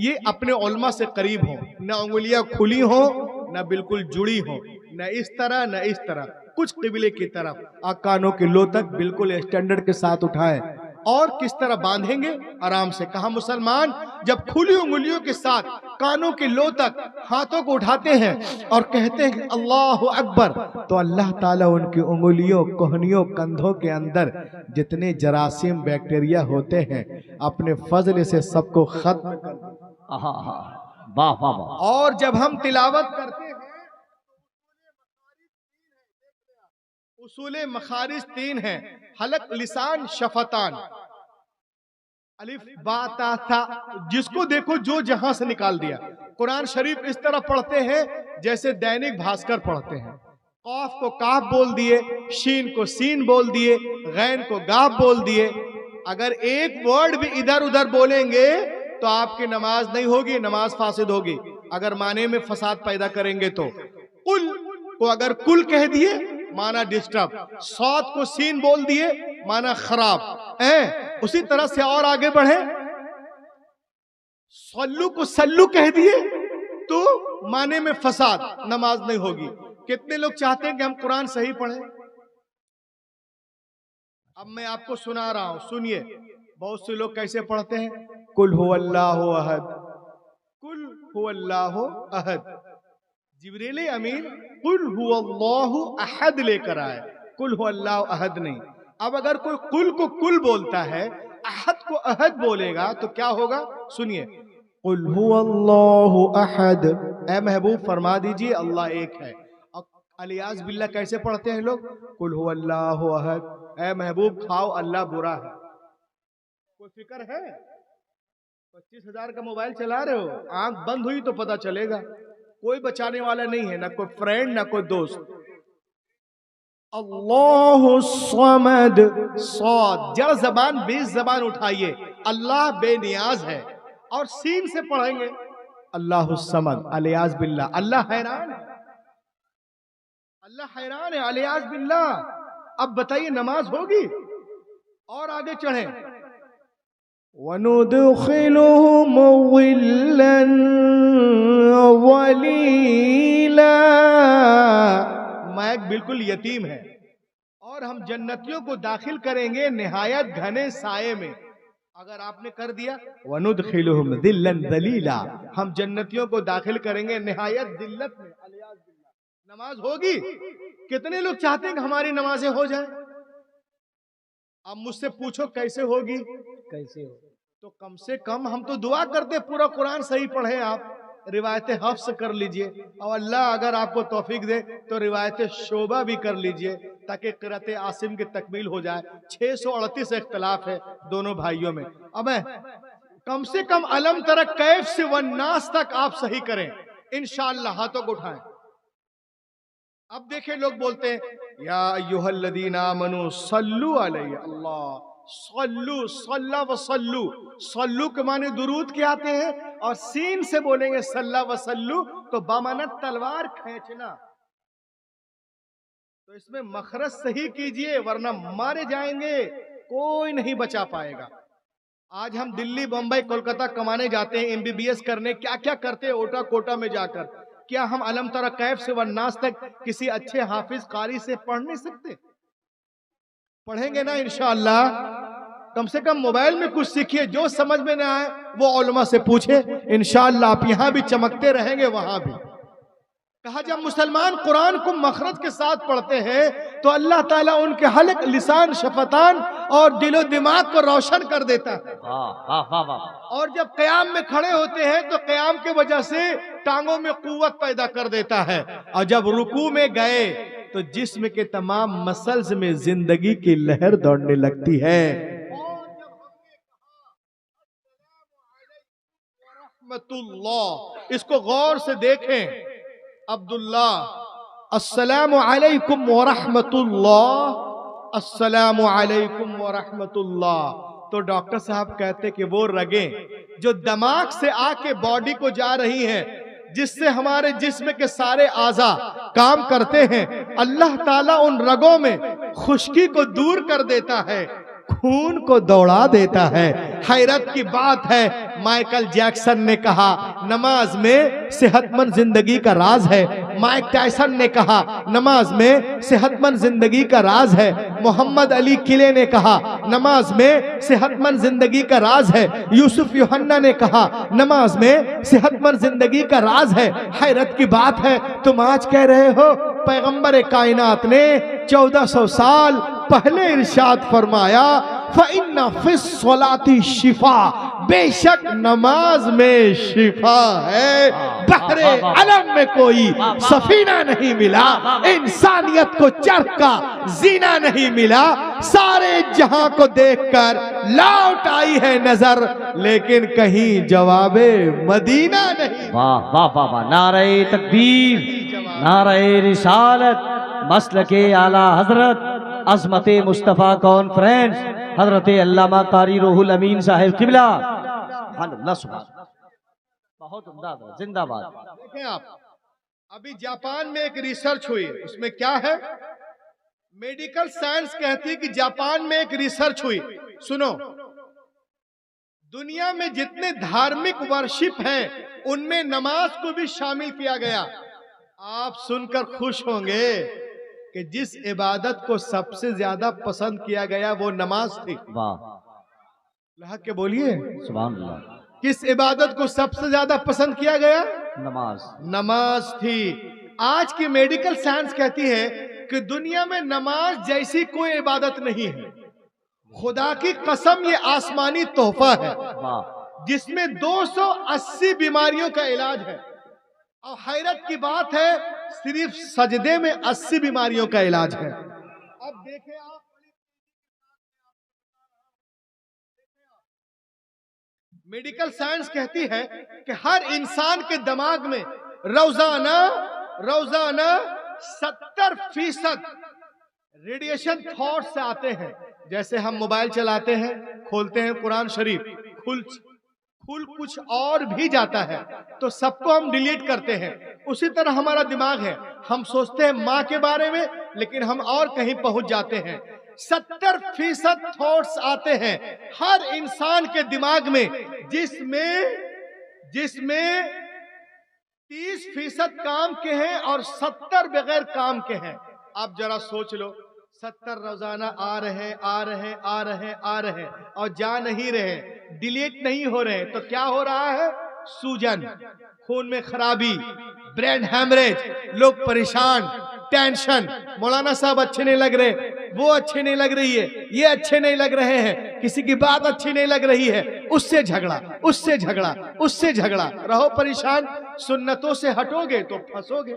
Speaker 1: ये अपने उल्मा से करीब हो, न उंगलियां खुली हो न बिल्कुल जुड़ी हो, न इस तरह न इस तरह, कुछ किबले की तरफ, कानों के लो तक बिल्कुल स्टैंडर्ड के साथ उठाए। और किस तरह बांधेंगे? आराम से। कहा मुसलमान जब खुली उंगलियों के साथ कानों के लो तक हाथों को उठाते हैं और कहते हैं अल्लाहु अकबर, तो अल्लाह ताला उनकी उंगलियों, कोहनियों, कंधों के अंदर जितने जरासीम बैक्टीरिया होते हैं अपने फजल से सबको खत्म कर देते।
Speaker 2: वाह वाह वाह।
Speaker 1: और जब हम तिलावत करते हैं, उसूले मखारिज 3 हैं, हलक, लिसान, शफतान, अलिफ बा ता था, जिसको देखो जो जहां से निकाल दिया। कुरान शरीफ इस तरह पढ़ते हैं जैसे दैनिक भास्कर पढ़ते हैं। कौफ को काफ बोल दिए, शीन को सीन बोल दिए, गैन को गाफ बोल दिए। अगर एक वर्ड भी इधर उधर बोलेंगे तो आपकी नमाज नहीं होगी, नमाज फासिद होगी। अगर माने में फसाद पैदा करेंगे तो कुल को अगर कुल कह दिए माना डिस्टर्ब, सौत को सीन बोल दिए माना खराब है। उसी तरह से और आगे बढ़े, सल्लू को सल्लू कह दिए तो माने में फसाद, नमाज नहीं होगी। कितने लोग चाहते हैं कि हम कुरान सही पढ़ें? अब मैं आपको सुना रहा हूं, सुनिए। बहुत से लोग कैसे पढ़ते हैं? कुल हुवल्लाहु अहद, कुल हुवल्लाहु अहद। जिब्रील अमीन कुल हुवल्लाहु अहद लेकर आए, कुल हुवल्लाहु अहद नहीं। अब अगर कोई कुल को कुल बोलता है, अहद को अहद बोलेगा तो क्या होगा? सुनिए, कुल हुवल्लाहु अहद, ए महबूब फरमा दीजिए अल्लाह एक है। अब अलियाज बिल्ला कैसे पढ़ते हैं लोग? कुल हुवल्लाहु अहद, ए महबूब खाओ अल्लाह बुरा है। कोई फिक्र है? 25,000 का मोबाइल चला रहे हो, आंख बंद हुई तो पता चलेगा, कोई बचाने वाला नहीं है, ना कोई फ्रेंड ना कोई दोस्त। अल्लाहु समद, सौद जड़ जबान 20 जबान उठाइए, अल्लाह बेनियाज है, और सीन से पढ़ेंगे अल्लाहु समद, अलियाज बिल्ला, अल्लाह हैरान है, अल्लाह हैरान है, अलियाज बिल्ला। अब बताइए नमाज होगी? और आगे चढ़े, वनुदखिलुहुम ज़िल्लन ज़लीला, मैक बिल्कुल यतीम है, और हम जन्नतियों को दाखिल करेंगे निहायत घने साये में। अगर आपने कर दिया वनुदखिलुहुम ज़िल्लन ज़लीला, हम जन्नतियों को दाखिल करेंगे निहायत जिल्लत में। नमाज होगी? कितने लोग चाहते हैं कि हमारी नमाजें हो जाए? अब मुझसे पूछो कैसे होगी? कैसे हो? तो कम से कम हम तो दुआ करते पूरा कुरान सही पढ़े, आप रिवायत हफ्स कर लीजिए, और अल्लाह अगर आपको तौफीक दे तो रिवायत शोबा भी कर लीजिए, ताकि क़िरात आसिम की तकमील हो जाए। 638 इख्तलाफ है दोनों भाइयों में। अब कम से कम अलम तरा कैफ से वन्नास तक आप सही करें इंशाअल्लाह। हाथों को उठाएं। अब देखें लोग बोलते हैं या अय्युहल्लज़ीना आमनू सल्लु अलैहि, अल्लाह सल्लु, सल्ला व सल्लु, सल्लु के माने दुरूद के आते हैं, और सीन से बोलेंगे सल्ला व सल्लु तो बामाना तलवार खींचना। तो इसमें मखरज सही कीजिए वरना मारे जाएंगे, कोई नहीं बचा पाएगा। आज हम दिल्ली बंबई कोलकाता कमाने जाते हैं, MBBS करने, क्या क्या करते हैं ओटा कोटा में जाकर। क्या हम अलम तरा कैफ से वन्नास तक किसी अच्छे हाफिज कारी से पढ़ नहीं सकते? पढ़ेंगे ना इंशाअल्लाह। कम से कम मोबाइल में कुछ सीखिए, जो समझ में ना आए वो उलमा से पूछे, इंशाअल्लाह आप यहां भी चमकते रहेंगे वहां भी। कहा जब मुसलमान कुरान को मखरज के साथ पढ़ते हैं तो अल्लाह ताला उनके हलक, लिसान, शफतान और दिलो दिमाग को रोशन कर देता है। और जब क़याम में खड़े होते हैं तो क़याम के वजह से टांगों में कुव्वत पैदा कर देता है, और जब रुकू में गए तो जिस्म के तमाम मसल्स में जिंदगी की लहर दौड़ने लगती है। इसको गौर से देखें। अब्दुल्ला, अस्सलामु अलैकुम व रहमतुल्लाह, अस्सलामु अलैकुम व रहमतुल्लाह। तो डॉक्टर साहब कहते कि वो रगें जो दिमाग से आके बॉडी को जा रही हैं, जिससे हमारे जिस्म के सारे आज़ा काम करते हैं, अल्लाह ताला उन रगों में खुश्की को दूर कर देता है, खून को दौड़ा देता है। हैरत की बात है, माइकल जैक्सन ने कहा नमाज में सेहतमंद जिंदगी का राज है। माइक टायसन ने कहा नमाज में सेहतमंद जिंदगी का राज है। मोहम्मद अली किले ने कहा नमाज में सेहतमंद जिंदगी का राज है। यूसुफ यूहन्ना ने कहा नमाज में सेहतमंद जिंदगी का राज है। हैरत की बात है, तुम आज कह रहे हो पैगंबर कायनात ने 1400 साल पहले इरशाद फरमाया फ़इन्ना फ़िस्सलाती शिफा, बेशक नमाज में शिफा है। बहरे अलम में कोई सफीना नहीं मिला, इंसानियत को चरख का जीना नहीं मिला। सारे जहां को देखकर लौट आई है नजर, लेकिन कहीं जवाबे मदीना नहीं।
Speaker 2: वाह वाह वाह वाह, नारे तकबीर, नारे रिसालत, मसलके आला हजरत अज़मते मुस्तफ़ा कॉन्फ्रेंस, हजरत अल्लामा कारी रूहुल अमीन साहिब किबला। बहुत उम्दा, जिंदाबाद।
Speaker 1: देखें आप, अभी जापान में एक रिसर्च हुई, उसमें क्या है, मेडिकल साइंस कहती है कि जापान में एक रिसर्च हुई। सुनो, दुनिया में जितने धार्मिक वर्शिप हैं उनमें नमाज को भी शामिल किया गया। आप सुनकर खुश होंगे कि जिस इबादत को सबसे ज्यादा पसंद किया गया वो नमाज थी। वाह, के बोलिए
Speaker 2: सुभान अल्लाह।
Speaker 1: किस इबादत को सबसे ज्यादा पसंद किया गया?
Speaker 2: नमाज।
Speaker 1: नमाज थी। आज की मेडिकल साइंस कहती है कि दुनिया में नमाज जैसी कोई इबादत नहीं है। खुदा की कसम, ये आसमानी तोहफा है जिसमें 280 बीमारियों का इलाज है। और हैरत की बात है, सिर्फ सजदे में 80 बीमारियों का इलाज है। अब देखें आप, मेडिकल साइंस कहती है कि हर इंसान के दिमाग में रोजाना 70% रेडिएशन थॉट से आते हैं। जैसे हम मोबाइल चलाते हैं, खोलते हैं कुरान शरीफ, खुल कुछ और भी जाता है तो सबको हम डिलीट करते हैं। उसी तरह हमारा दिमाग है, हम सोचते हैं माँ के बारे में लेकिन हम और कहीं पहुंच जाते हैं। 70% थॉट्स आते हैं हर इंसान के दिमाग में, जिसमें 30% काम के हैं और 70 बगैर काम के हैं। आप जरा सोच लो, 70 रोजाना आ रहे और जा नहीं रहे, डिलीट नहीं हो रहे, तो क्या हो रहा है? सूजन, खून में खराबी, ब्रेन हैमरेज, लोग परेशान, टेंशन। मौलाना साहब अच्छे नहीं लग रहे, वो अच्छे नहीं लग रही है, ये अच्छे नहीं लग रहे हैं, किसी की बात अच्छी नहीं लग रही है, उससे झगड़ा, उससे झगड़ा, उससे झगड़ा, रहो परेशान। सुन्नतों से हटोगे तो फंसोगे,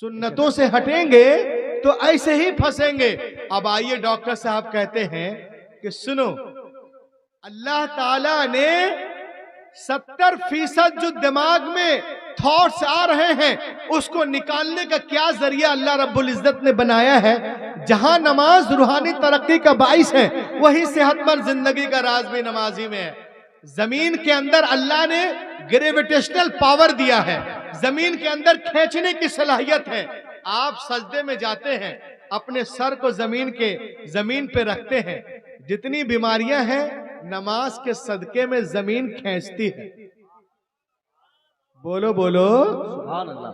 Speaker 1: सुन्नतों से हटेंगे तो ऐसे ही फंसेंगे। अब आइए, डॉक्टर साहब कहते हैं कि सुनो, अल्लाह ताला ने 70% जो दिमाग में थॉट्स आ रहे हैं उसको निकालने का क्या जरिया अल्लाह रब्बुल इज्जत ने बनाया है। जहां नमाज रूहानी तरक्की का बाइस है, वही सेहतमंद जिंदगी का राज भी नमाजी में है। जमीन के अंदर अल्लाह ने ग्रेविटेशनल पावर दिया है, जमीन के अंदर खींचने की सलाहियत है। आप सजदे में जाते हैं, अपने सर को जमीन पे रखते हैं, जितनी बीमारियां हैं नमाज के सदके में जमीन खींचती है। बोलो बोलो
Speaker 2: सुभान अल्लाह,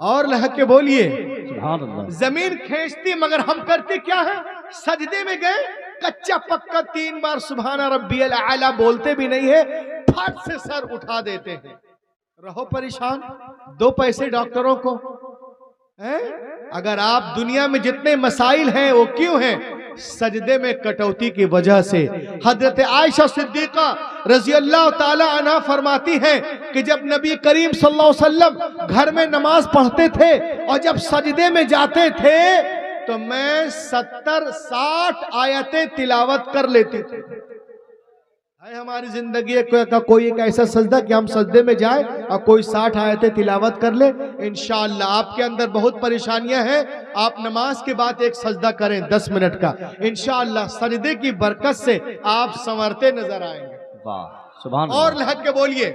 Speaker 1: और लहक के बोलिए
Speaker 2: सुभान अल्लाह।
Speaker 1: जमीन खींचती, मगर हम करते क्या है? सजदे में गए, कच्चा पक्का 3 बार सुभान रब्बियल आला बोलते भी नहीं है, फट से सर उठा देते हैं। रहो परेशान, 2 पैसे डॉक्टरों को हैं? अगर आप दुनिया में जितने मसाइल हैं वो क्यों हैं? सजदे में कटौती की वजह से। हजरत आयशा सिद्दीका रजी अल्लाह ताला अन्हा फरमाती हैं कि जब नबी करीम सल्लल्लाहु अलैहि वसल्लम घर में नमाज पढ़ते थे और जब सजदे में जाते थे तो मैं 70-60 आयतें तिलावत कर लेती थी। है हमारी जिंदगी का कोई एक ऐसा सजदा कि हम सजदे में जाए और कोई 60 आयतें तिलावत कर ले? इंशाअल्लाह। आपके अंदर बहुत परेशानियां हैं, आप नमाज के बाद एक सजदा करें 10 मिनट का, इंशाअल्लाह सजदे की बरकत से आप संवरते नजर आएंगे।
Speaker 2: वाह सुभान
Speaker 1: और लहक के बोलिए।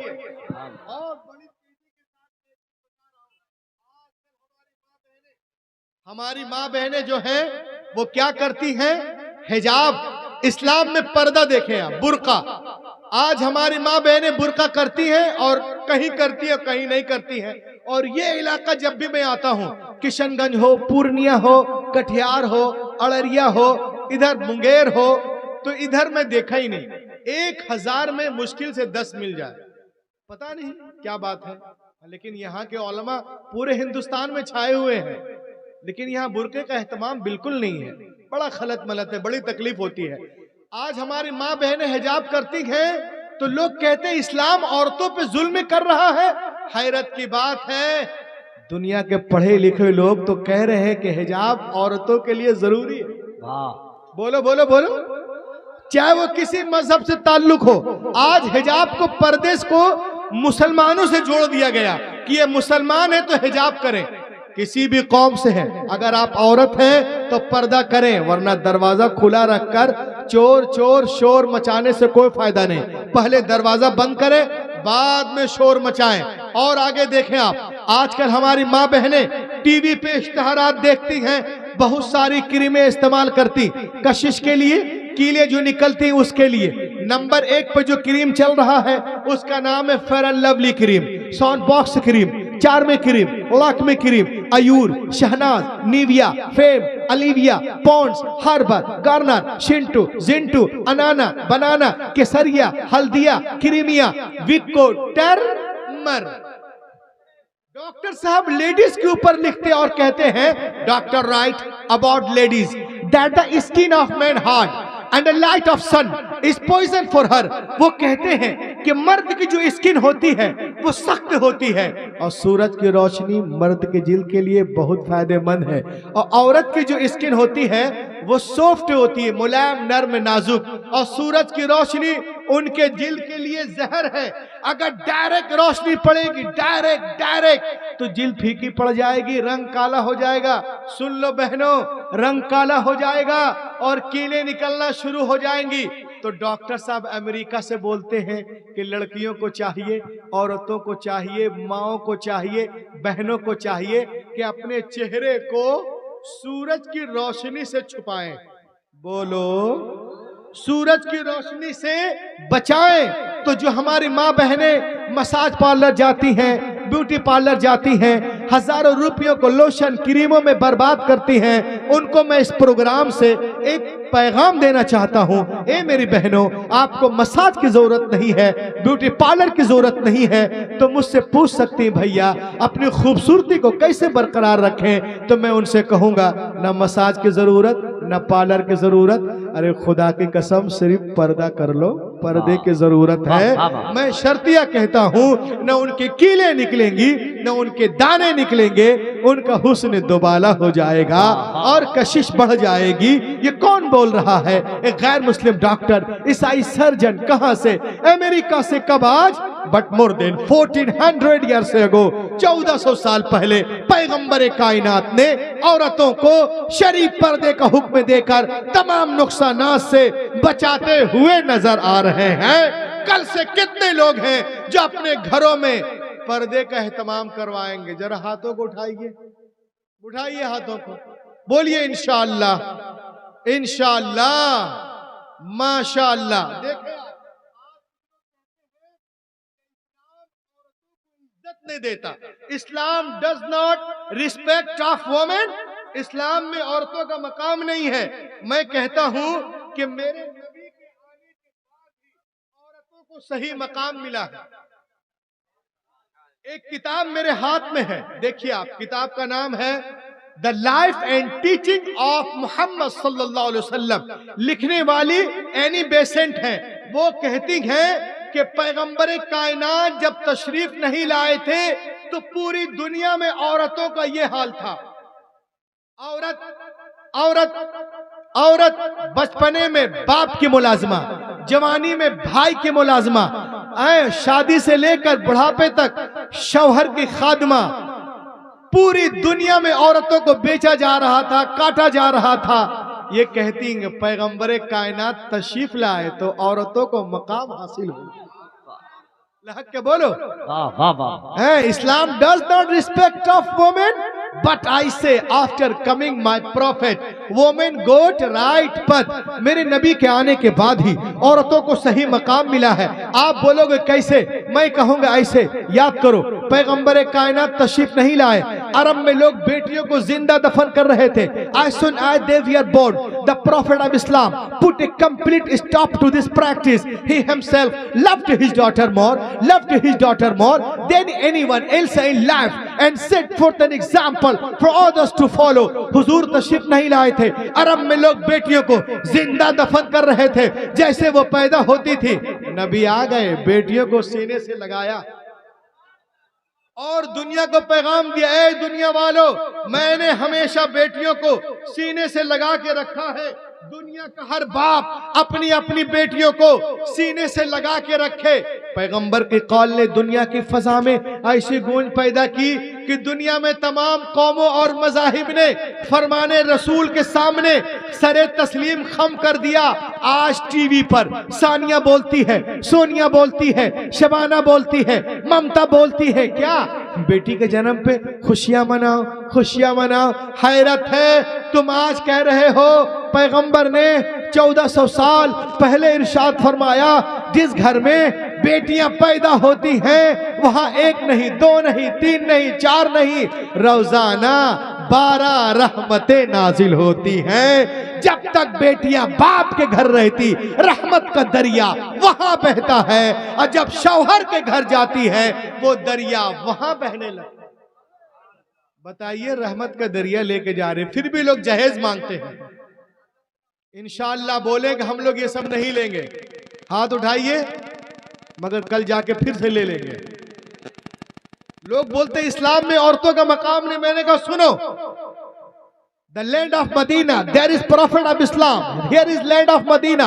Speaker 1: हमारी माँ बहनें जो हैं वो क्या करती हैं? हिजाब, इस्लाम में पर्दा देखें आप, बुर्का। आज हमारी माँ बहनें बुर्का करती हैं और कहीं करती है कहीं नहीं करती हैं। और ये इलाका जब भी मैं आता हूँ, किशनगंज हो, पूर्णिया हो, कटिहार हो, अररिया हो, इधर मुंगेर हो, तो इधर मैं देखा ही नहीं। 1000 में मुश्किल से 10 मिल जाए, पता नहीं क्या बात है। लेकिन यहाँ के उलमा पूरे हिंदुस्तान में छाए हुए हैं, लेकिन यहाँ बुर्के का एहतमाम बिल्कुल नहीं है। बड़ा खलत मलत है, बड़ी तकलीफ होती है। आज हमारी माँ बहनें हिजाब करती हैं तो लोग कहते हैं इस्लाम औरतों पे जुल्म कर रहा है। हैरत की बात है, दुनिया के पढ़े लिखे लोग तो कह रहे हैं कि हिजाब औरतों के लिए जरूरी है।
Speaker 2: वाह,
Speaker 1: बोलो बोलो बोलो, चाहे वो किसी मजहब से ताल्लुक हो। आज हिजाब को, पर्दे को मुसलमानों से जोड़ दिया गया कि ये मुसलमान है तो हिजाब करें। किसी भी कौम से है, अगर आप औरत हैं तो पर्दा करें, वरना दरवाजा खुला रखकर चोर चोर शोर मचाने से कोई फायदा नहीं। पहले दरवाजा बंद करें, बाद में शोर मचाएं। और आगे देखें आप, आजकल हमारी माँ बहनें टीवी पे इश्तहारात देखती हैं, बहुत सारी क्रीमें इस्तेमाल करती, कशिश के लिए, कीले जो निकलती उसके लिए। नंबर 1 पे जो क्रीम चल रहा है उसका नाम है fair and lovely cream, sound box cream, चार्मे cream, Lakme cream, Ayur, Shahnaz, Nivea, Fem, Olivia, Pond's, herbal, Garnier, शिंटू, जिंटू, अनाना, बनाना, केसरिया, हल्दिया, क्रीमिया, विको, टर्मर। डॉक्टर साहब लेडीज के ऊपर लिखते और कहते हैं, doctor right about ladies that the skin of man hard and the light of sun is poison for her. वो कहते हैं कि मर्द की जो स्किन होती है वो सख्त होती है, और सूरज की रोशनी मर्द के जिल्द के लिए बहुत फायदेमंद है, और औरत की जो स्किन होती है वो सॉफ्ट होती है, मुलायम, नर्म, नाजुक, और सूरज की रोशनी उनके जिल्द के लिए जहर है। अगर डायरेक्ट रोशनी पड़ेगी, डायरेक्ट तो जिल्द फीकी पड़ जाएगी, रंग काला हो जाएगा। सुन लो बहनों, रंग काला हो जाएगा और कीलें निकलना शुरू हो जाएंगी। तो डॉक्टर साहब अमेरिका से बोलते हैं कि लड़कियों को चाहिए, औरतों को चाहिए, माओं को चाहिए, बहनों को चाहिए कि अपने चेहरे को सूरज की रोशनी से छुपाएं। बोलो, सूरज की रोशनी से बचाएं। तो जो हमारी माँ बहनें मसाज पार्लर जाती हैं, ब्यूटी पार्लर जाती हैं, हजारों रुपयों को लोशन क्रीमों में बर्बाद करती हैं, उनको मैं इस प्रोग्राम से एक पैगाम देना चाहता हूं। ए मेरी बहनों, आपको मसाज की जरूरत नहीं है, ब्यूटी पार्लर की जरूरत नहीं है, तो मुझसे पूछ सकती हैं भैया अपनी खूबसूरती को कैसे बरकरार रखें। तो मैं उनसे कहूंगा, ना मसाज की जरूरत, ना पार्लर की जरूरत, अरे खुदा की कसम सिर्फ पर्दा कर लो, पर्दे की जरूरत है। मैं शर्तिया कहता हूं, न उनके कीले निकलेंगी, न उनके दाने निकलेंगे, उनका हुस्न दोबाला हो जाएगा और कशिश बढ़ जाएगी। ये कौन बोल रहा है? एक गैर मुस्लिम डॉक्टर, ईसाई सर्जन। कहां से? अमेरिका से। कब? आज, but more than 1400 years ago, 1400 साल पहले पैगंबर कायनात ने औरतों को शरीफ पर्दे का हुक्म देकर तमाम नुकसानात से बचाते हुए नजर आ रहे हैं। कल से कितने लोग हैं जो अपने घरों में पर्दे का एहतमाम करवाएंगे? जरा हाथों को उठाइए, उठाइए हाथों को, बोलिए इंशाअल्लाह, इंशाअल्लाह, माशाअल्लाह। देखें, नहीं देता Islam, does not respect of women. इस्लाम में औरतों का मकाम नहीं है। मैं कहता हूं कि मेरे नबी के आने के बाद ही औरतों को सही मकाम मिला है। एक किताब मेरे हाथ में है, देखिए आप, किताब का नाम है the life and teaching of Mohammad सल्लल्लाहु अलैहि वसल्लम। लिखने वाली एनी बेसेंट हैं। वो कहती हैं कि पैगंबर कायनात जब तशरीफ नहीं लाए थे तो पूरी दुनिया में औरतों का ये हाल था। औरत औरत औरत बचपने में बाप की मुलाजमा, जवानी में भाई की मुलाजमा, शादी से लेकर बुढ़ापे तक शौहर की खादमा। पूरी दुनिया में औरतों को बेचा जा रहा था, काटा जा रहा था। ये कहती हैं पैगंबर कायनात तशरीफ लाए तो औरतों को मकाम हासिल हो। लहक के बोलो, वाह वाह वाह। Islam does not respect of women, but I say after coming my prophet women got right path. मेरे नबी के आने के बाद ही औरतों को सही मकाम मिला है। आप बोलोगे कैसे? मैं कहूंगा ऐसे। याद करो, पैगंबर कायनात तशरीफ नहीं लाए, अरब में लोग बेटियों को जिंदा दफन कर रहे थे। As soon as they were born, the Prophet of Islam put a complete stop to this practice. He himself loved his daughter more than anyone else in life and set forth an example for others to follow. हुजूर तशरीफ नहीं लाए थे, अरब में लोग बेटियों को जिंदा दफन कर रहे थे। जैसे वो पैदा होती थी, नबी आ गए, बेटियों को सीने से लगाया और दुनिया को पैगाम दिया, ए दुनिया वालों, मैंने हमेशा बेटियों को सीने से लगा के रखा है। दुनिया का हर बाप अपनी अपनी बेटियों को सीने से लगा के रखे। पैगंबर के कौल ने दुनिया की फजा में ऐसी गूंज पैदा की कि दुनिया में तमाम कौमों और मज़ाहिब ने फरमाने रसूल के सामने सरे तस्लीम खम कर दिया। आज टीवी पर सानिया बोलती है, सोनिया बोलती है, शबाना बोलती है, ममता बोलती है, क्या बेटी के जन्म पे खुशियां मनाओ, खुशियां मनाओ। हैरत है, तुम आज कह रहे हो पैगंबर ने 1400 साल पहले इरशाद फरमाया, जिस घर में बेटियां पैदा होती हैं वहां एक नहीं, दो नहीं, तीन नहीं, चार नहीं, रोजाना 12 रहमतें नाजिल होती हैं। जब तक बेटियां बाप के घर रहती, रहमत का दरिया वहां बहता है, और जब शौहर के घर जाती है वो दरिया वहां बहने लगता है। बताइए, रहमत का दरिया लेके जा रहे, फिर भी लोग जहेज मांगते हैं। इंशाअल्लाह बोलेंगे हम लोग ये सब नहीं लेंगे, हाथ उठाइए, मगर कल जाके फिर से ले लेंगे। लोग बोलते इस्लाम में औरतों का मकाम नहीं। मैंने कहा सुनो, the land of Medina, there is prophet of Islam. Here is land of Medina,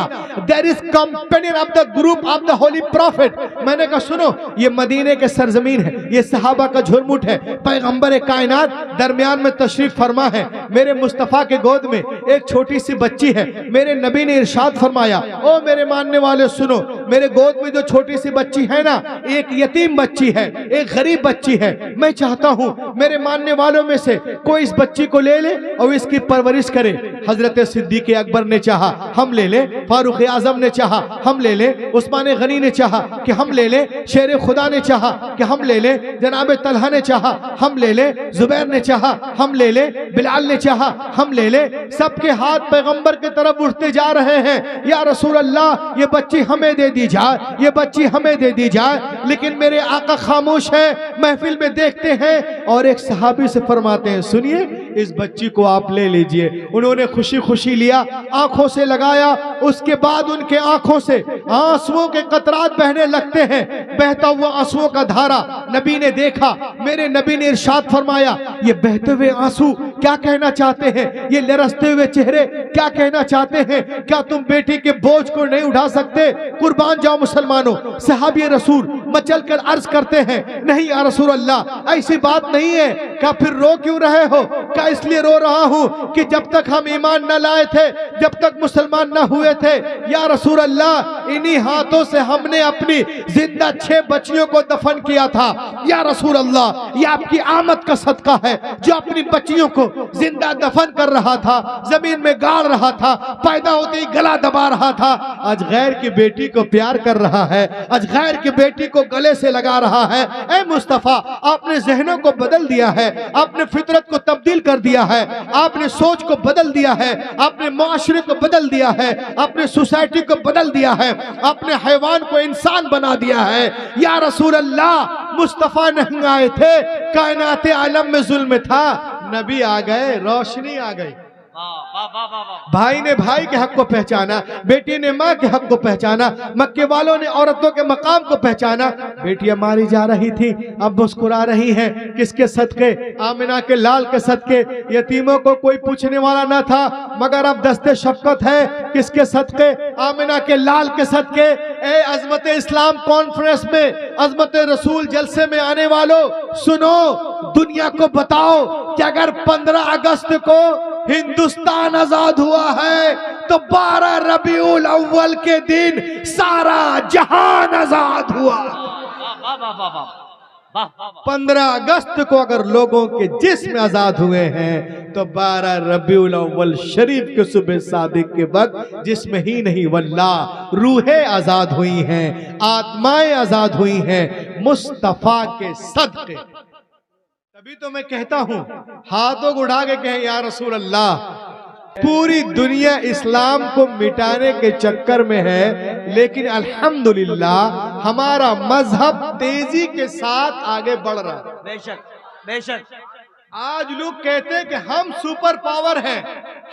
Speaker 1: there is companion of the group of the holy prophet. मैंने कहा सुनो, ये मदीने के सरजमीन है, ये सहाबा का झुरमुट है, पैगंबर कायनात दरमियान में तशरीफ फरमा है। मेरे मुस्तफ़ा के गोद में एक छोटी सी बच्ची है। मेरे नबी ने इरशाद फरमाया, ओ मेरे मानने वाले सुनो, मेरे गोद में जो छोटी सी बच्ची है ना, एक यतीम बच्ची है, एक गरीब बच्ची है। मैं चाहता हूँ मेरे मानने वालों में से कोई इस बच्ची को ले ले और इसकी परवरिश करे। हजरत सिद्दीक अकबर ने चाहा हम ले ले, फारूक आजम ने चाहा हम ले ले, उस्मान गनी ने चाहा कि हम ले ले, शेर खुदा ने चाहा कि हम ले ले, जनाब तलहा ने चाहा हम ले ले, जुबैर ने चाहा हम ले ले, बिलाल ने चाहा हम ले ले। सबके हाथ पैगंबर की तरफ उठते जा रहे हैं, या रसूल अल्लाह ये बच्ची हमें दे दी जाए, ये बच्ची हमें दे दी जाए। लेकिन मेरे आका खामोश है, महफिल में देखते हैं और एक सहाबी से फरमाते हैं, सुनिए इस बच्ची को आप ले लीजिए। उन्होंने खुशी खुशी लिया, आंखों से लगाया, उसके बाद उनके आंखों से आंसुओं के कतरात बहने लगते हैं। बहता हुआ आंसुओं का धारा नबी ने देखा। मेरे नबी ने इरशाद फरमाया, ये बहते हुए आंसू क्या कहना चाहते हैं, ये लरसते हुए चेहरे क्या कहना चाहते हैं? क्या तुम बेटी के बोझ को नहीं उठा सकते? कुर्बान जाओ मुसलमानों। सहाबी रसूल मचल कर अर्ज करते हैं, नहीं या रसूल अल्लाह ऐसी बात नहीं है। क्या फिर रो क्यों रहे हो? क्या इसलिए रो रहा हूँ कि जब तक हम ईमान न लाए थे, जब तक मुसलमान न हुए थे, या रसूल अल्लाह इन्हीं हाथों से हमने अपनी जिंदा 6 बच्चियों को दफन किया था। या रसूल अल्लाह ये आपकी आमद का सदका है, जो अपनी बच्चियों को जिंदा दफन कर रहा था, जमीन में गाड़ रहा था, पैदा होते ही गला दबा रहा था। आज गैर की बेटी को प्यार कर रहा है, आज गैर की बेटी को गले से लगा रहा है। ए मुस्तफा, आपने जहनों को बदल दिया है, आपने फितरत को तब्दील कर दिया है, आपने सोच को बदल दिया है, आपने मुआशरे को बदल दिया है, आपने सोसाइटी को बदल दिया है, आपने हैवान को इंसान बना दिया है। या रसूल अल्लाह मुस्तफा नहीं आए थे, कायनात आलम में जुल्म था, नबी आ गए, रोशनी आ गई। भाई ने भाई के हक को पहचाना, बेटी ने माँ के हक को पहचाना, मक्के वालों ने औरतों के मकाम को पहचाना। बेटियां मारी जा रही थी, अब मुस्कुरा रही हैं। किसके सदके? आमिना के लाल के सदके। यतीमों को कोई पूछने वाला ना था, मगर अब दस्ते शफकत है। किसके सदके? आमिना के लाल के सदके। ए अजमत इस्लाम कॉन्फ्रेंस में, अजमत रसूल जलसे में आने वालों, सुनो, दुनिया को बताओ कि अगर 15 अगस्त को हिंदुस्तान आजाद हुआ है तो 12 रबीउल अव्वल के दिन सारा जहान आजाद हुआ। 15 अगस्त को अगर लोगों के जिस्म आजाद हुए हैं तो 12 रबीउल अव्वल शरीफ के सुबह सादिक के वक्त जिस्म ही नहीं वल्लाह रूहें आजाद हुई हैं, आत्माएं आजाद हुई हैं मुस्तफा के सदके। तभी तो मैं कहता हूं, हाथों को उठा के कहें या रसूल अल्लाह। पूरी दुनिया इस्लाम को मिटाने के चक्कर में है, लेकिन अल्हम्दुलिल्लाह हमारा मजहब तेजी के साथ आगे बढ़ रहा है।
Speaker 2: बेशक बेशक।
Speaker 1: आज लोग कहते हैं कि हम सुपर पावर हैं,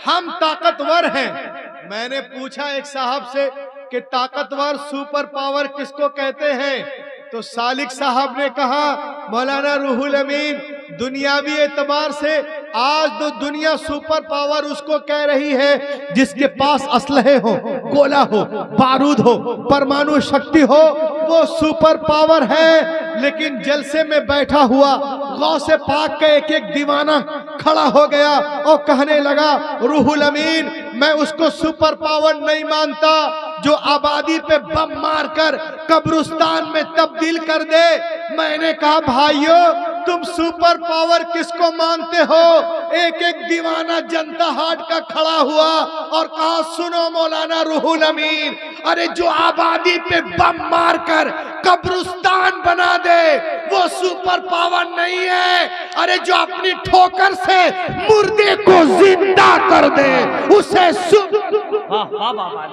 Speaker 1: हम ताकतवर हैं। मैंने पूछा एक साहब से कि ताकतवर सुपर पावर किसको कहते हैं, तो सालिक साहब ने कहा, मौलाना रूहुल अमीन, दुनियावी एतबार से आज तो दुनिया सुपर पावर उसको कह रही है जिसके पास असलहे हो, गोला हो, बारूद हो, परमाणु शक्ति हो, वो सुपर पावर है। लेकिन जलसे में बैठा हुआ गौसे पाक का एक एक दीवाना खड़ा हो गया और कहने लगा, रूहुल अमीन मैं उसको सुपर पावर नहीं मानता जो आबादी पे बम मारकर कब्रिस्तान में तब्दील कर दे। मैंने कहा भाइयों, तुम सुपर पावर किसको मानते हो? एक एक दीवाना जनता हाट का खड़ा हुआ और कहा, सुनो मौलाना रूहुल अमीन, अरे जो आबादी पे बम मारकर कब्रिस्तान बना दे वो सुपर पावर नहीं है। अरे जो अपनी ठोकर से मुर्दे को जिंदा कर दे उसे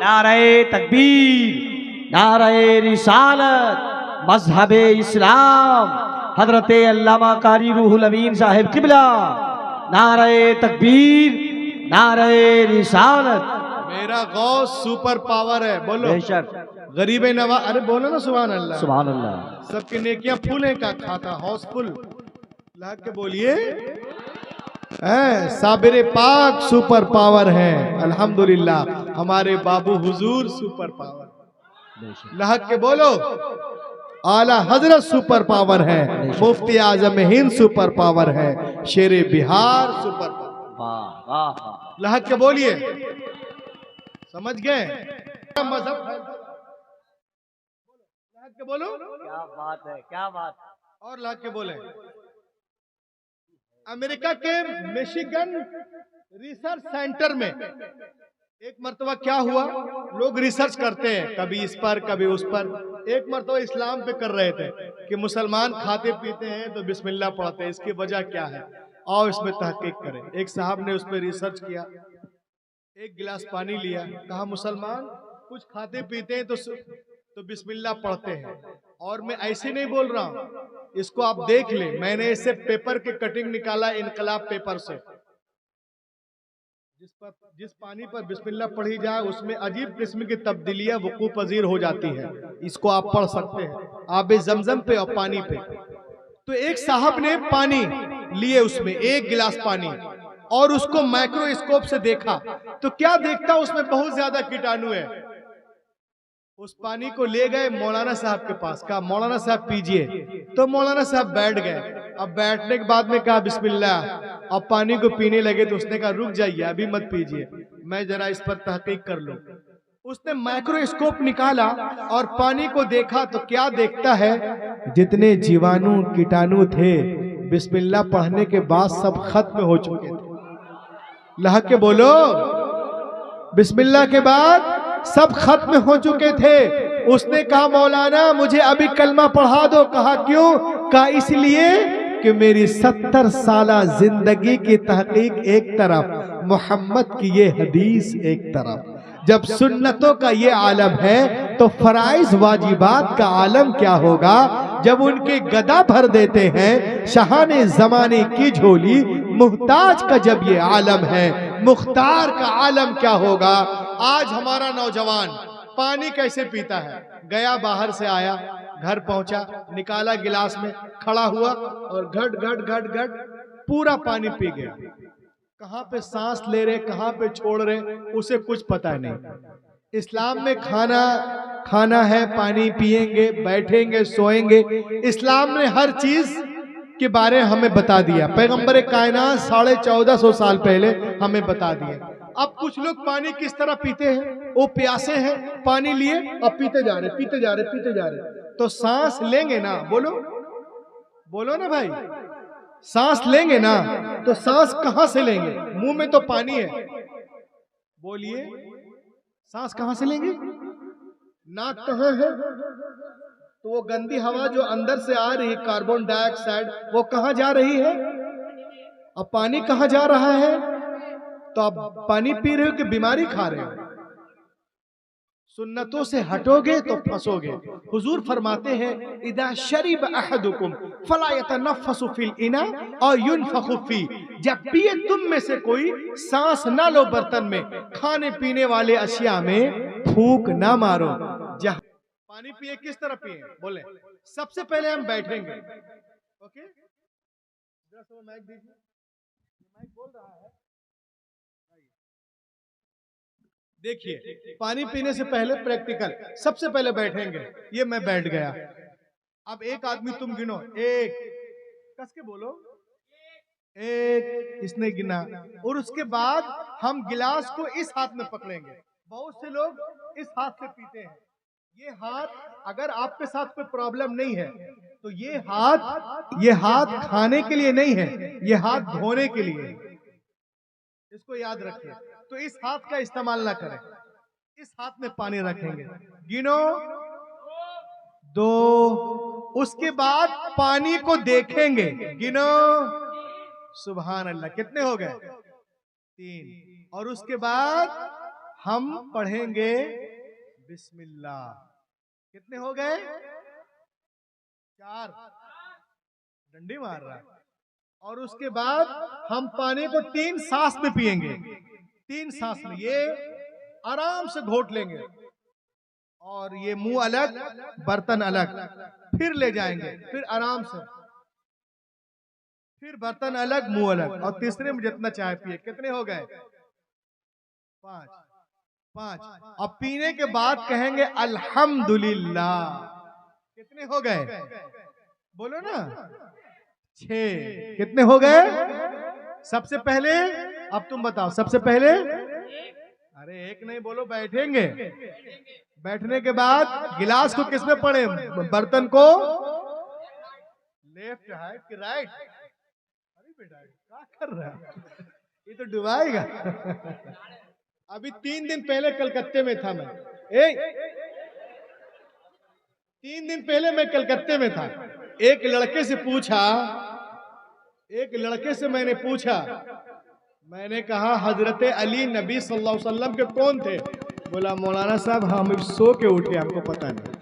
Speaker 2: नारे तकबीर, नारे रिसालत, मजहबे इस्लाम, हजरत अल्लामा कारी रूहुल अमीन साहिब किबला। नारे तकबीर, नारे रिसालत।
Speaker 1: मेरा गौस सुपर पावर है, बोलो।
Speaker 2: बेशक।
Speaker 1: गरीब नवाज, अरे बोलो ना सुभान अल्लाह।
Speaker 2: सुभान अल्लाह।
Speaker 1: सबकी नेकियां फूल है का खाता, हाउसफुल ला के बोलिए। साबिर पाक सुपर पावर है, अल्हम्दुलिल्लाह। हमारे बाबू हुजूर सुपर पावर, लहक के बोलो। आला हजरत सुपर पावर है, मुफ्ती आजम हिंद सुपर पावर है, शेरे बिहार सुपर पावर।
Speaker 2: वाह वाह वाह।
Speaker 1: लहक के बोलिए, समझ गए मजहब है। लहक के बोलो,
Speaker 2: क्या बात है, क्या बात है।
Speaker 1: और लहक के बोले। अमेरिका के मिशिगन रिसर्च सेंटर में एक मर्तबा क्या हुआ, लोग रिसर्च करते हैं कभी इस पर कभी उस पर। एक मर्तबा इस्लाम पे कर रहे थे कि मुसलमान खाते पीते हैं तो बिस्मिल्लाह पढ़ते हैं, इसकी वजह क्या है, आओ इसमें तहकीक करें। एक साहब ने उस पर रिसर्च किया, एक गिलास पानी लिया, कहा मुसलमान कुछ खाते पीते हैं तो बिस्मिल्लाह पढ़ते हैं। और मैं ऐसे नहीं बोल रहा हूं, इसको आप देख ले, मैंने इसे पेपर के कटिंग निकाला, इनकलाब पेपर से। जिस पानी पर बिस्मिल्लाह पढ़ी जाए उसमें अजीब किस्म की तब्दीलियां वकू पजीर हो जाती है। इसको आप पढ़ सकते हैं, आबे जमजम पे और पानी पे। तो एक साहब ने पानी लिए, उसमें एक गिलास पानी, और उसको माइक्रोस्कोप से देखा तो क्या देखता, उसमें बहुत ज्यादा कीटाणु है। उस पानी को ले गए मौलाना साहब के पास, कहा मौलाना साहब पीजिए। तो मौलाना साहब बैठ गए। अब बैठने के बाद में कहा बिस्मिल्लाह, अब पानी को पीने लगे तो उसने कहा रुक जाइए, अभी मत पीजिए, मैं जरा इस पर तहकीक कर लूं। उसने माइक्रोस्कोप निकाला और पानी को देखा तो क्या देखता है, जितने जीवाणु कीटाणु थे बिस्मिल्लाह पढ़ने के बाद सब खत्म हो चुके थे। लहक के बोलो, बिस्मिल्लाह के बाद सब खत्म हो चुके थे। उसने कहा मौलाना मुझे अभी कलमा पढ़ा दो। कहा क्यों? कहा इसलिए कि मेरी 70 साला जिंदगी की तहकीक एक तरफ, मोहम्मद की ये हदीस एक तरफ। जब सुन्नतों का ये आलम है तो फराइज वाजिबात का आलम क्या होगा। जब उनके गदा भर देते हैं शहाने जमाने की झोली, मुहताज का जब ये आलम है, मुख्तार का आलम क्या होगा। आज हमारा नौजवान पानी कैसे पीता है, गया बाहर से आया, घर पहुंचा, निकाला गिलास में, खड़ा हुआ और घट घट घट घट पूरा पानी पी गया। कहां पे सांस ले रहे, कहां पे छोड़ रहे, उसे कुछ पता नहीं। इस्लाम में खाना है, पानी पिएंगे, बैठेंगे, सोएंगे। इस्लाम ने हर चीज के बारे हमें बता दिया। पैगंबर कायनात 1450 साल पहले हमें बता दिया। अब कुछ लोग पानी किस तरह पीते हैं, वो प्यासे हैं, पानी लिए और पीते जा रहे, पीते जा रहे, पीते जा रहे। तो सांस लेंगे ना, बोलो बोलो ना भाई, सांस लेंगे ना तो सांस कहां से लेंगे, मुंह में तो पानी है। बोलिए सांस कहां से लेंगे, नाक कहां है, तो वो गंदी हवा जो अंदर से आ रही है, कार्बन डाइऑक्साइड, वो कहां जा रही है। अब पानी कहां जा रहा है, तो आप पानी पी रहे हो कि बीमारी खा रहे हो। सुन्नतों से हटोगे तो फंसोगे। हुजूर फरमाते हैं इदा शरीब अहदुकुम फला यतनफ़सु फिल इना और युनफ़खु फी। जब पिए तुम में से कोई, सांस ना लो बर्तन में, खाने पीने वाले अशिया में फूंक ना मारो। जहां पानी पिए किस तरह पिए, बोले सबसे पहले हम बैठेंगे। ओके, माइक दीजिए, माइक बोल रहा है। देखिए पानी पीने से पहले प्रैक्टिकल, सबसे पहले बैठेंगे। ये मैं बैठ गया। अब एक आदमी तुम गिनो, एक, कस के बोलो, एक, इसने गिना, और उसके बाद हम गिलास को इस हाथ में पकड़ेंगे। बहुत से लोग इस हाथ से पीते हैं। ये हाथ, अगर आपके साथ कोई प्रॉब्लम नहीं है तो ये हाथ खाने के लिए नहीं है, ये हाथ धोने के लिए है। इसको याद रखिए। तो इस हाथ का इस्तेमाल ना करें, इस हाथ में पानी रखेंगे। गिनो, 2, उसके बाद पानी को देखेंगे, गिनो, सुभान अल्लाह, कितने हो गए, 3, और उसके बाद हम पढ़ेंगे बिस्मिल्लाह, कितने हो गए, 4। डंडी मार रहा है। और उसके बाद हम पानी को 3 सांस में पिएंगे, 3 सांस में, ये आराम से घोट लेंगे और ये मुंह अलग बर्तन अलग, फिर ले जाएंगे, फिर आराम से, फिर बर्तन अलग मुंह अलग, और तीसरे में जितना चाय पिए। कितने हो गए? 5। अब पीने के बाद कहेंगे अल्हम्दुलिल्लाह। कितने हो गए? बोलो ना। 6। कितने हो गए? सबसे पहले, अब तुम बताओ, सबसे पहले, अरे एक नहीं बोलो, बैठेंगे। बैठने के बाद गिलास को किसमें पड़े? बर्तन को लेफ्ट है कि राइट? अरे बेटा क्या कर रहा है, ये तो डुबाएगा। अभी 3 दिन पहले कलकत्ते में था मैं। 3 दिन पहले मैं कलकत्ते में था। एक लड़के से मैंने पूछा, मैंने कहा हजरत अली नबी सल्लल्लाहु अलैहि वसल्लम के कौन थे? बोला मौलाना साहब हम सो के उठे, हमको पता नहीं।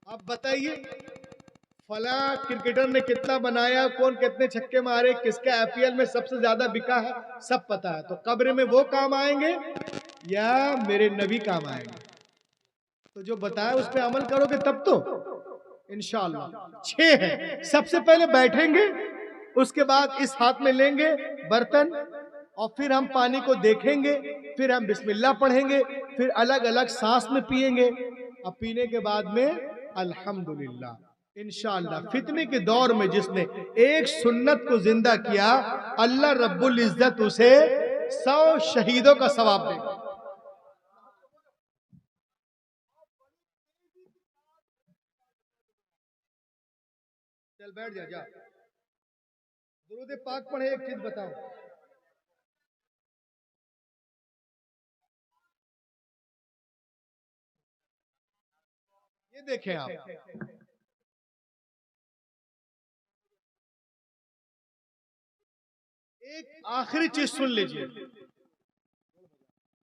Speaker 1: अब बताइए फला क्रिकेटर ने कितना बनाया, कौन कितने छक्के मारे, किसका आईपीएल में सबसे ज्यादा बिका है, सब पता है। तो कब्र में वो काम आएंगे या मेरे नबी काम आएंगे? तो जो बताया उस पर अमल करोगे तब तो इंशाअल्लाह। 6 है। सबसे पहले बैठेंगे, उसके बाद इस हाथ में लेंगे बर्तन, और फिर हम पानी को देखेंगे, फिर हम बिस्मिल्लाह पढ़ेंगे, फिर अलग अलग सांस में पिएंगे, और पीने के बाद में अल्हम्दुलिल्लाह। इंशाअल्लाह फितने के दौर में जिसने एक सुन्नत को जिंदा किया, अल्लाह रब्बुल इज्जत उसे 100 शहीदों का सवाब देगा। चल बैठ जा। दुरूद पाक पढ़े, एक चीज बताओ। ये देखें आप, एक आखिरी चीज सुन लीजिए।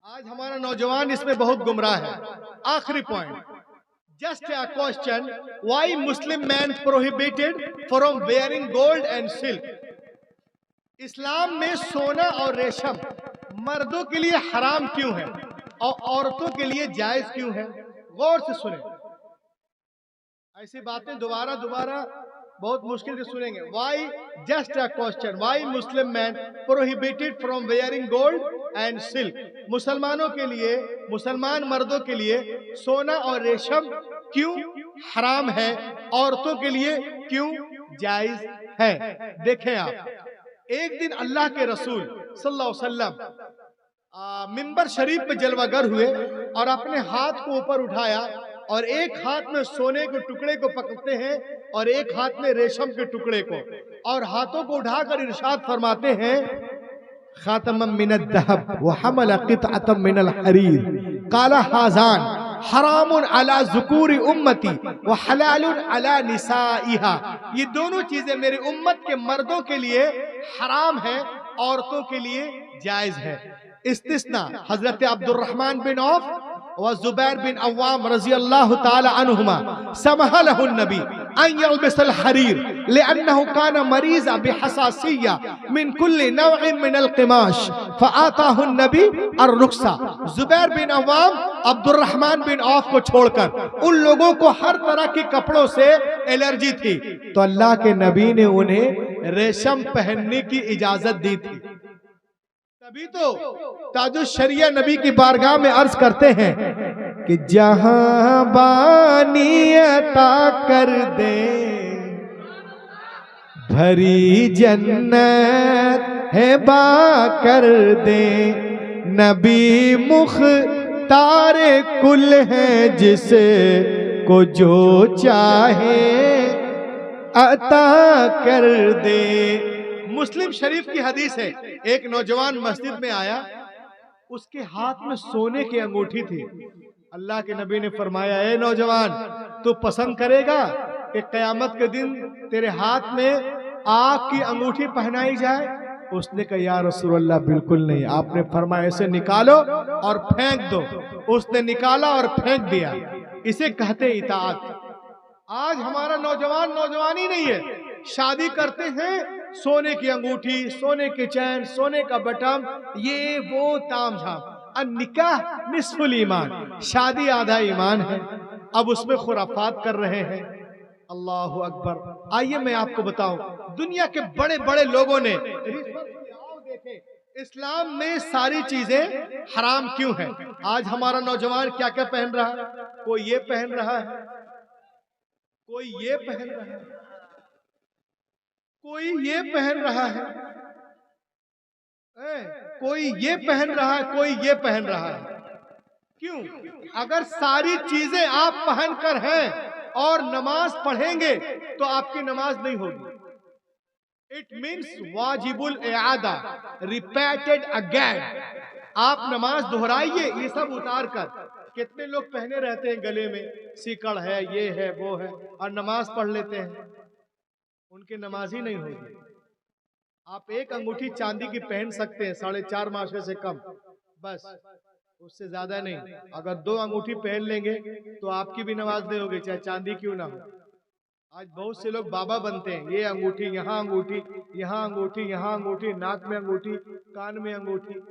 Speaker 1: आज हमारा नौजवान इसमें बहुत गुमराह है। आखिरी point, just a question, why Muslim man prohibited from wearing gold and silk? इस्लाम में सोना और रेशम मर्दों के लिए हराम क्यों है और औरतों के लिए जायज क्यों है? गौर से सुने, ऐसी बातें दोबारा बहुत मुश्किल से सुनेंगे। Why, just a question, why Muslim man prohibited from wearing gold and silk? मुसलमानों के लिए, मुसलमान मर्दों के लिए सोना और रेशम क्यों हराम है, औरतों के लिए क्यों जायज है? देखें आप, एक दिन अल्लाह के रसूल सल्लल्लाहु अलैहि वसल्लम मिंबर शरीफ पे जलवागर हुए और अपने हाथ को ऊपर उठाया, और एक हाथ में सोने के टुकड़े को पकड़ते हैं और एक हाथ में रेशम के टुकड़े को, और हाथों को उठाकर इरशाद फरमाते हैं, खातमम मिनद दहब व हमल क़ितअतम मिनल हरीर क़ाला हाज़ान हरामुन अला ज़ुकूरी उम्मती व हलालुन अला निसाइहा। ये दोनों चीजें मेरे उम्मत के मर्दों के लिए हराम है, औरतों के लिए जायज है। इस्तिस्ना हजरत अब्दुर्रहमान बिन औफ व जुबैर बिन अव्वाम रज़ी अल्लाह ताला अन्हुमा समह लहु नबी अन यल्बिसल हरीर लिअन्नहु कान मरीज़ा बिहसासिय्या मिन कुल्ली नवइन मिनल क़िमाश फ़आताहु नबी अर्रुख्सा। जुबैर बिन अव्वाम अब्दुर्रहमान बिन औफ को छोड़कर उन लोगों को हर तरह के कपड़ों से एलर्जी थी, तो अल्लाह के नबी ने उन्हें रेशम पहनने की इजाजत दी थी। तभी तो ताजुश शरिया नबी की बारगाह में अर्ज करते हैं कि जहां बानी अता कर दे भरी जन्नत है बा कर दे, नबी मुख्तारे कुल है जिसे को जो चाहे अता कर दे। मुस्लिम शरीफ की हदीस है, एक नौजवान मस्जिद में आया, उसके हाथ में सोने की अंगूठी थी। अल्लाह के नबी ने फरमाया, ए नौजवान, तू पसंद करेगा कि क़यामत के दिन तेरे हाथ में आग की अंगूठी पहनाई जाए? उसने कहा, या रसूलल्लाह बिल्कुल नहीं। आपने फरमाया, इसे निकालो और फेंक दो। उसने निकाला और फेंक दिया। इसे कहते इताअत। आज हमारा नौजवान नौजवानी नहीं है, शादी करते हैं सोने की अंगूठी, सोने के चैन, सोने का बटन, ये वो तामझाम। निकाह निस्फुल ईमान, शादी आधा ईमान है। अब उसमें खुराफात कर रहे हैं। अल्लाहु अकबर। आइए मैं आपको बताऊं, दुनिया के बड़े बड़े लोगों ने इस्लाम में सारी चीजें हराम क्यों है। आज हमारा नौजवान क्या क्या पहन रहा है, कोई ये पहन रहा है, कोई ये पहन रहा है, कोई ये पहन रहा है, कोई ये पहन रहा है, कोई ये पहन रहा है। क्यों? अगर सारी चीजें आप पहन कर हैं और नमाज पढ़ेंगे तो आपकी नमाज नहीं होगी। इट मीन्स वाजिबुल इआदा, रिपीटेड अगेन। आप नमाज दोहराइए ये सब उतार कर। कितने लोग पहने रहते हैं गले में सीकड़ है, ये है, वो है, और नमाज पढ़ लेते हैं, उनकी नमाज ही नहीं होगी। आप एक अंगूठी चांदी की पहन सकते हैं 4.5 मासे से कम, बस, उससे ज्यादा नहीं। अगर 2 अंगूठी पहन लेंगे तो आपकी भी नमाज नहीं होगी, चाहे चांदी क्यों ना हो। आज बहुत से लोग बाबा बनते हैं, ये अंगूठी, यहाँ अंगूठी, यहाँ अंगूठी, यहाँ अंगूठी, नाक में अंगूठी, कान में अंगूठी।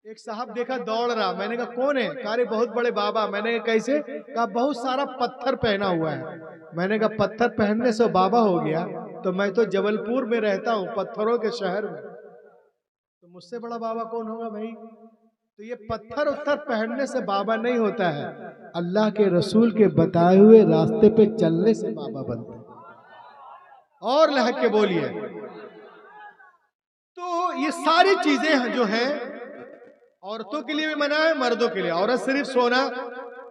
Speaker 1: एक साहब देखा दौड़ रहा, मैंने कहा कौन है? कहा अरे बहुत बड़े बाबा। मैंने कहा कैसे? कहा बहुत सारा पत्थर पहना हुआ है। मैंने कहा पत्थर पहनने से बाबा हो गया? तो मैं तो जबलपुर में रहता हूँ, पत्थरों के शहर में, तो मुझसे बड़ा बाबा कौन होगा भाई? तो ये पत्थर उत्थर पहनने से बाबा नहीं होता है, अल्लाह के रसूल के बताए हुए रास्ते पे चलने से बाबा बनते हैं। और लहक के बोलिए। तो ये सारी चीजें जो हैं औरतों के लिए भी मना है, मर्दों के लिए। औरत सिर्फ सोना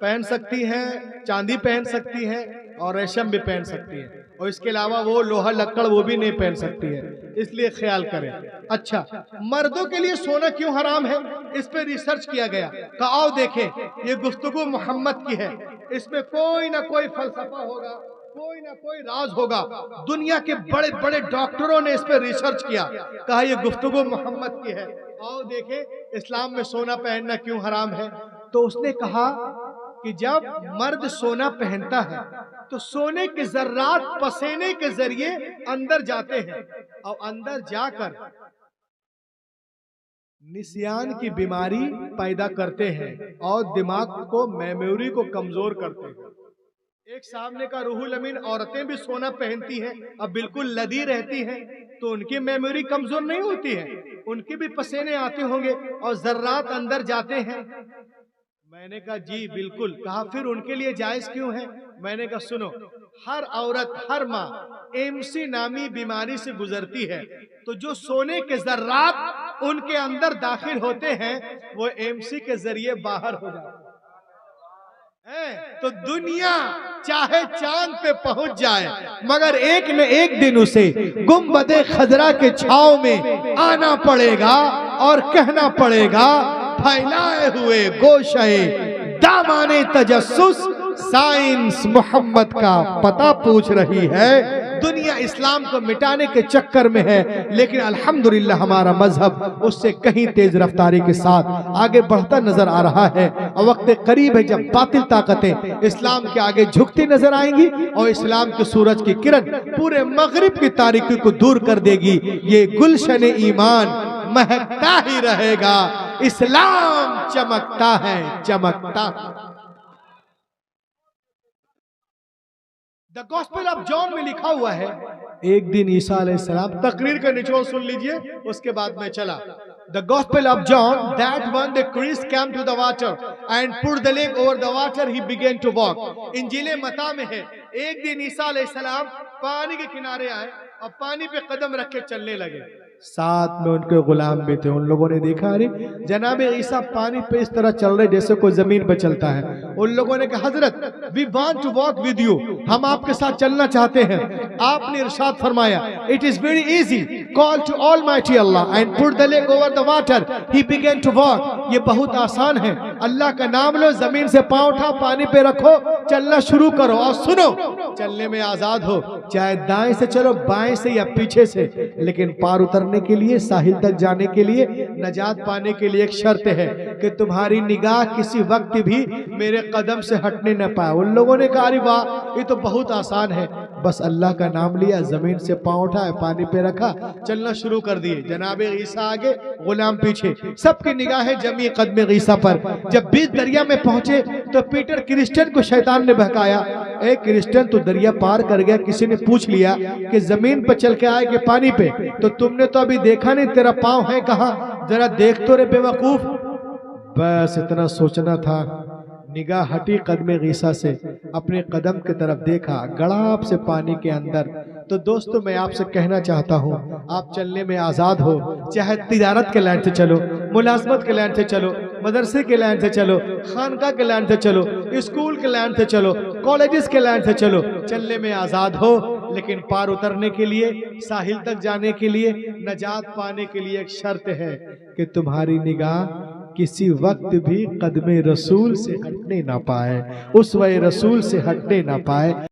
Speaker 1: पहन सकती है, चांदी पहन सकती है और रेशम भी पहन सकती है, और इसके अलावा वो लोहा लक्कड़ वो भी नहीं पहन सकती है, इसलिए ख्याल करें। अच्छा, मर्दों के लिए सोना क्यों हराम है? इस पे रिसर्च किया गया। आओ देखें, ये गुफ्तगू मोहम्मद की है, इसमें कोई ना कोई फलसफा होगा, कोई ना कोई राज होगा। दुनिया के बड़े बड़े डॉक्टरों ने इस पे रिसर्च किया, कहा ये गुफ्तगू मोहम्मद की है। आओ देखें इस्लाम में सोना पहनना क्यों हराम है। तो उसने कहा कि जब मर्द सोना पहनता है तो सोने के जर्रात पसीने के जरिए अंदर जाते हैं और अंदर जाकर निसियान की बीमारी पैदा करते हैं और दिमाग को, मेमोरी को कमजोर करते हैं। एक साहब ने कहा रूहुल अमीन, औरतें भी सोना पहनती हैं, अब बिल्कुल लदी रहती हैं, तो उनकी मेमोरी कमजोर नहीं होती है, उनके भी पसीने आते होंगे और जर्रात अंदर जाते हैं। मैंने कहा जी बिल्कुल। कहा फिर उनके लिए जायज क्यों है? मैंने कहा सुनो, हर औरत, हर माँ एमसी नामी बीमारी से गुजरती है, तो जो सोने के जर्रात उनके अंदर दाखिल होते हैं वो एमसी के जरिए बाहर हो जाते हैं। तो दुनिया चाहे चांद पे पहुंच जाए, मगर एक न एक दिन उसे गुंबदे खजरा के छाव में आना पड़ेगा और कहना पड़ेगा फैलाए हुए गोशे दामाने तजस्सुस साइंस मोहम्मद का पता पूछ रही है। दुनिया इस्लाम को मिटाने के चक्कर में है, लेकिन अल्हम्दुलिल्लाह हमारा मजहब उससे कहीं तेज रफ्तारी के साथ आगे बढ़ता नजर आ रहा है। और वक्त करीब है जब बातिल ताकतें इस्लाम के आगे झुकती नजर आएंगी और इस्लाम के सूरज की किरण पूरे मगरिब की तारीकी को दूर कर देगी। ये गुलशन ईमान महकता ही रहेगा, इस्लाम चमकता है, चमकता। द गॉस्पेल ऑफ जॉन में लिखा हुआ है, एक दिन ईसा अलैहिस्सलाम, तकरीर का निचोड़ सुन लीजिए उसके बाद में चला। The Gospel of John, that when the Christ came to the water and put the leg over the water, he began to walk. इंजीले मता में है, एक दिन ईसा अलैहिस्सलाम पानी के किनारे आए और पानी पे कदम रख के चलने लगे। साथ में उनके गुलाम भी थे। उन लोगों ने देखा अरे जनाब ईसा पानी पे इस तरह चल रहे जैसे कोई जमीन पे चलता है। उन लोगों ने कहा हजरत we want to walk with you, हम आपके साथ चलना चाहते हैं। आपने इरशाद फरमाया it is very easy, called to Almighty Allah and put the leg over the water. He began to walk. ये बहुत आसान है। अल्लाह का नाम लो, जमीन से पांव उठा, पानी पे रखो, चलना शुरू करो और सुनो, चलने में आजाद हो, चाहे दाएं से चलो, बाएं से या पीछे से, लेकिन पार उतरने के लिए, साहिल तक जाने के लिए, नजात पाने के लिए एक शर्त है कि तुम्हारी निगाह किसी वक्त भी मेरे कदम से हटने न पाए। उन लोगों ने कहा अरे वाह, ये तो बहुत आसान है। बस अल्लाह का नाम लिया, जमीन से पांव उठाए, पानी पे रखा, चलना शुरू कर दिए। जनाबे ईसा आगे, गुलाम पीछे, सबकी निगाहें जमी कदमे ईसा पर। जब बीच दरिया में पहुंचे तो पीटर क्रिश्चियन को शैतान ने बहकाया, ए क्रिश्चियन तू दरिया पार कर गया, किसी ने पूछ लिया कि जमीन पर चल के आए कि पानी पे, तो तुमने तो अभी देखा नहीं, तेरा पांव है कहाँ, जरा देख तो रे बेवकूफ। बस इतना सोचना था। निगाह हटी कदमे ईसा से, अपने कदम की तरफ देखा, गड़ाप से पानी के अंदर। तो दोस्तों मैं आपसे कहना चाहता हूँ, आप चलने में आज़ाद हो, चाहे तिजारत के लाइन से चलो, मुलाजमत के लाइन से चलो, मदरसे के लाइन से चलो, खानका के लाइन से चलो, स्कूल के लाइन से चलो, कॉलेजेस के लाइन से चलो, चलने में आज़ाद हो। लेकिन पार उतरने के लिए, साहिल तक जाने के लिए, नजात पाने के लिए एक शर्त है कि तुम्हारी निगाह किसी वक्त भी कदमे रसूल से हटने ना पाए, उस वह रसूल से हटने ना पाए।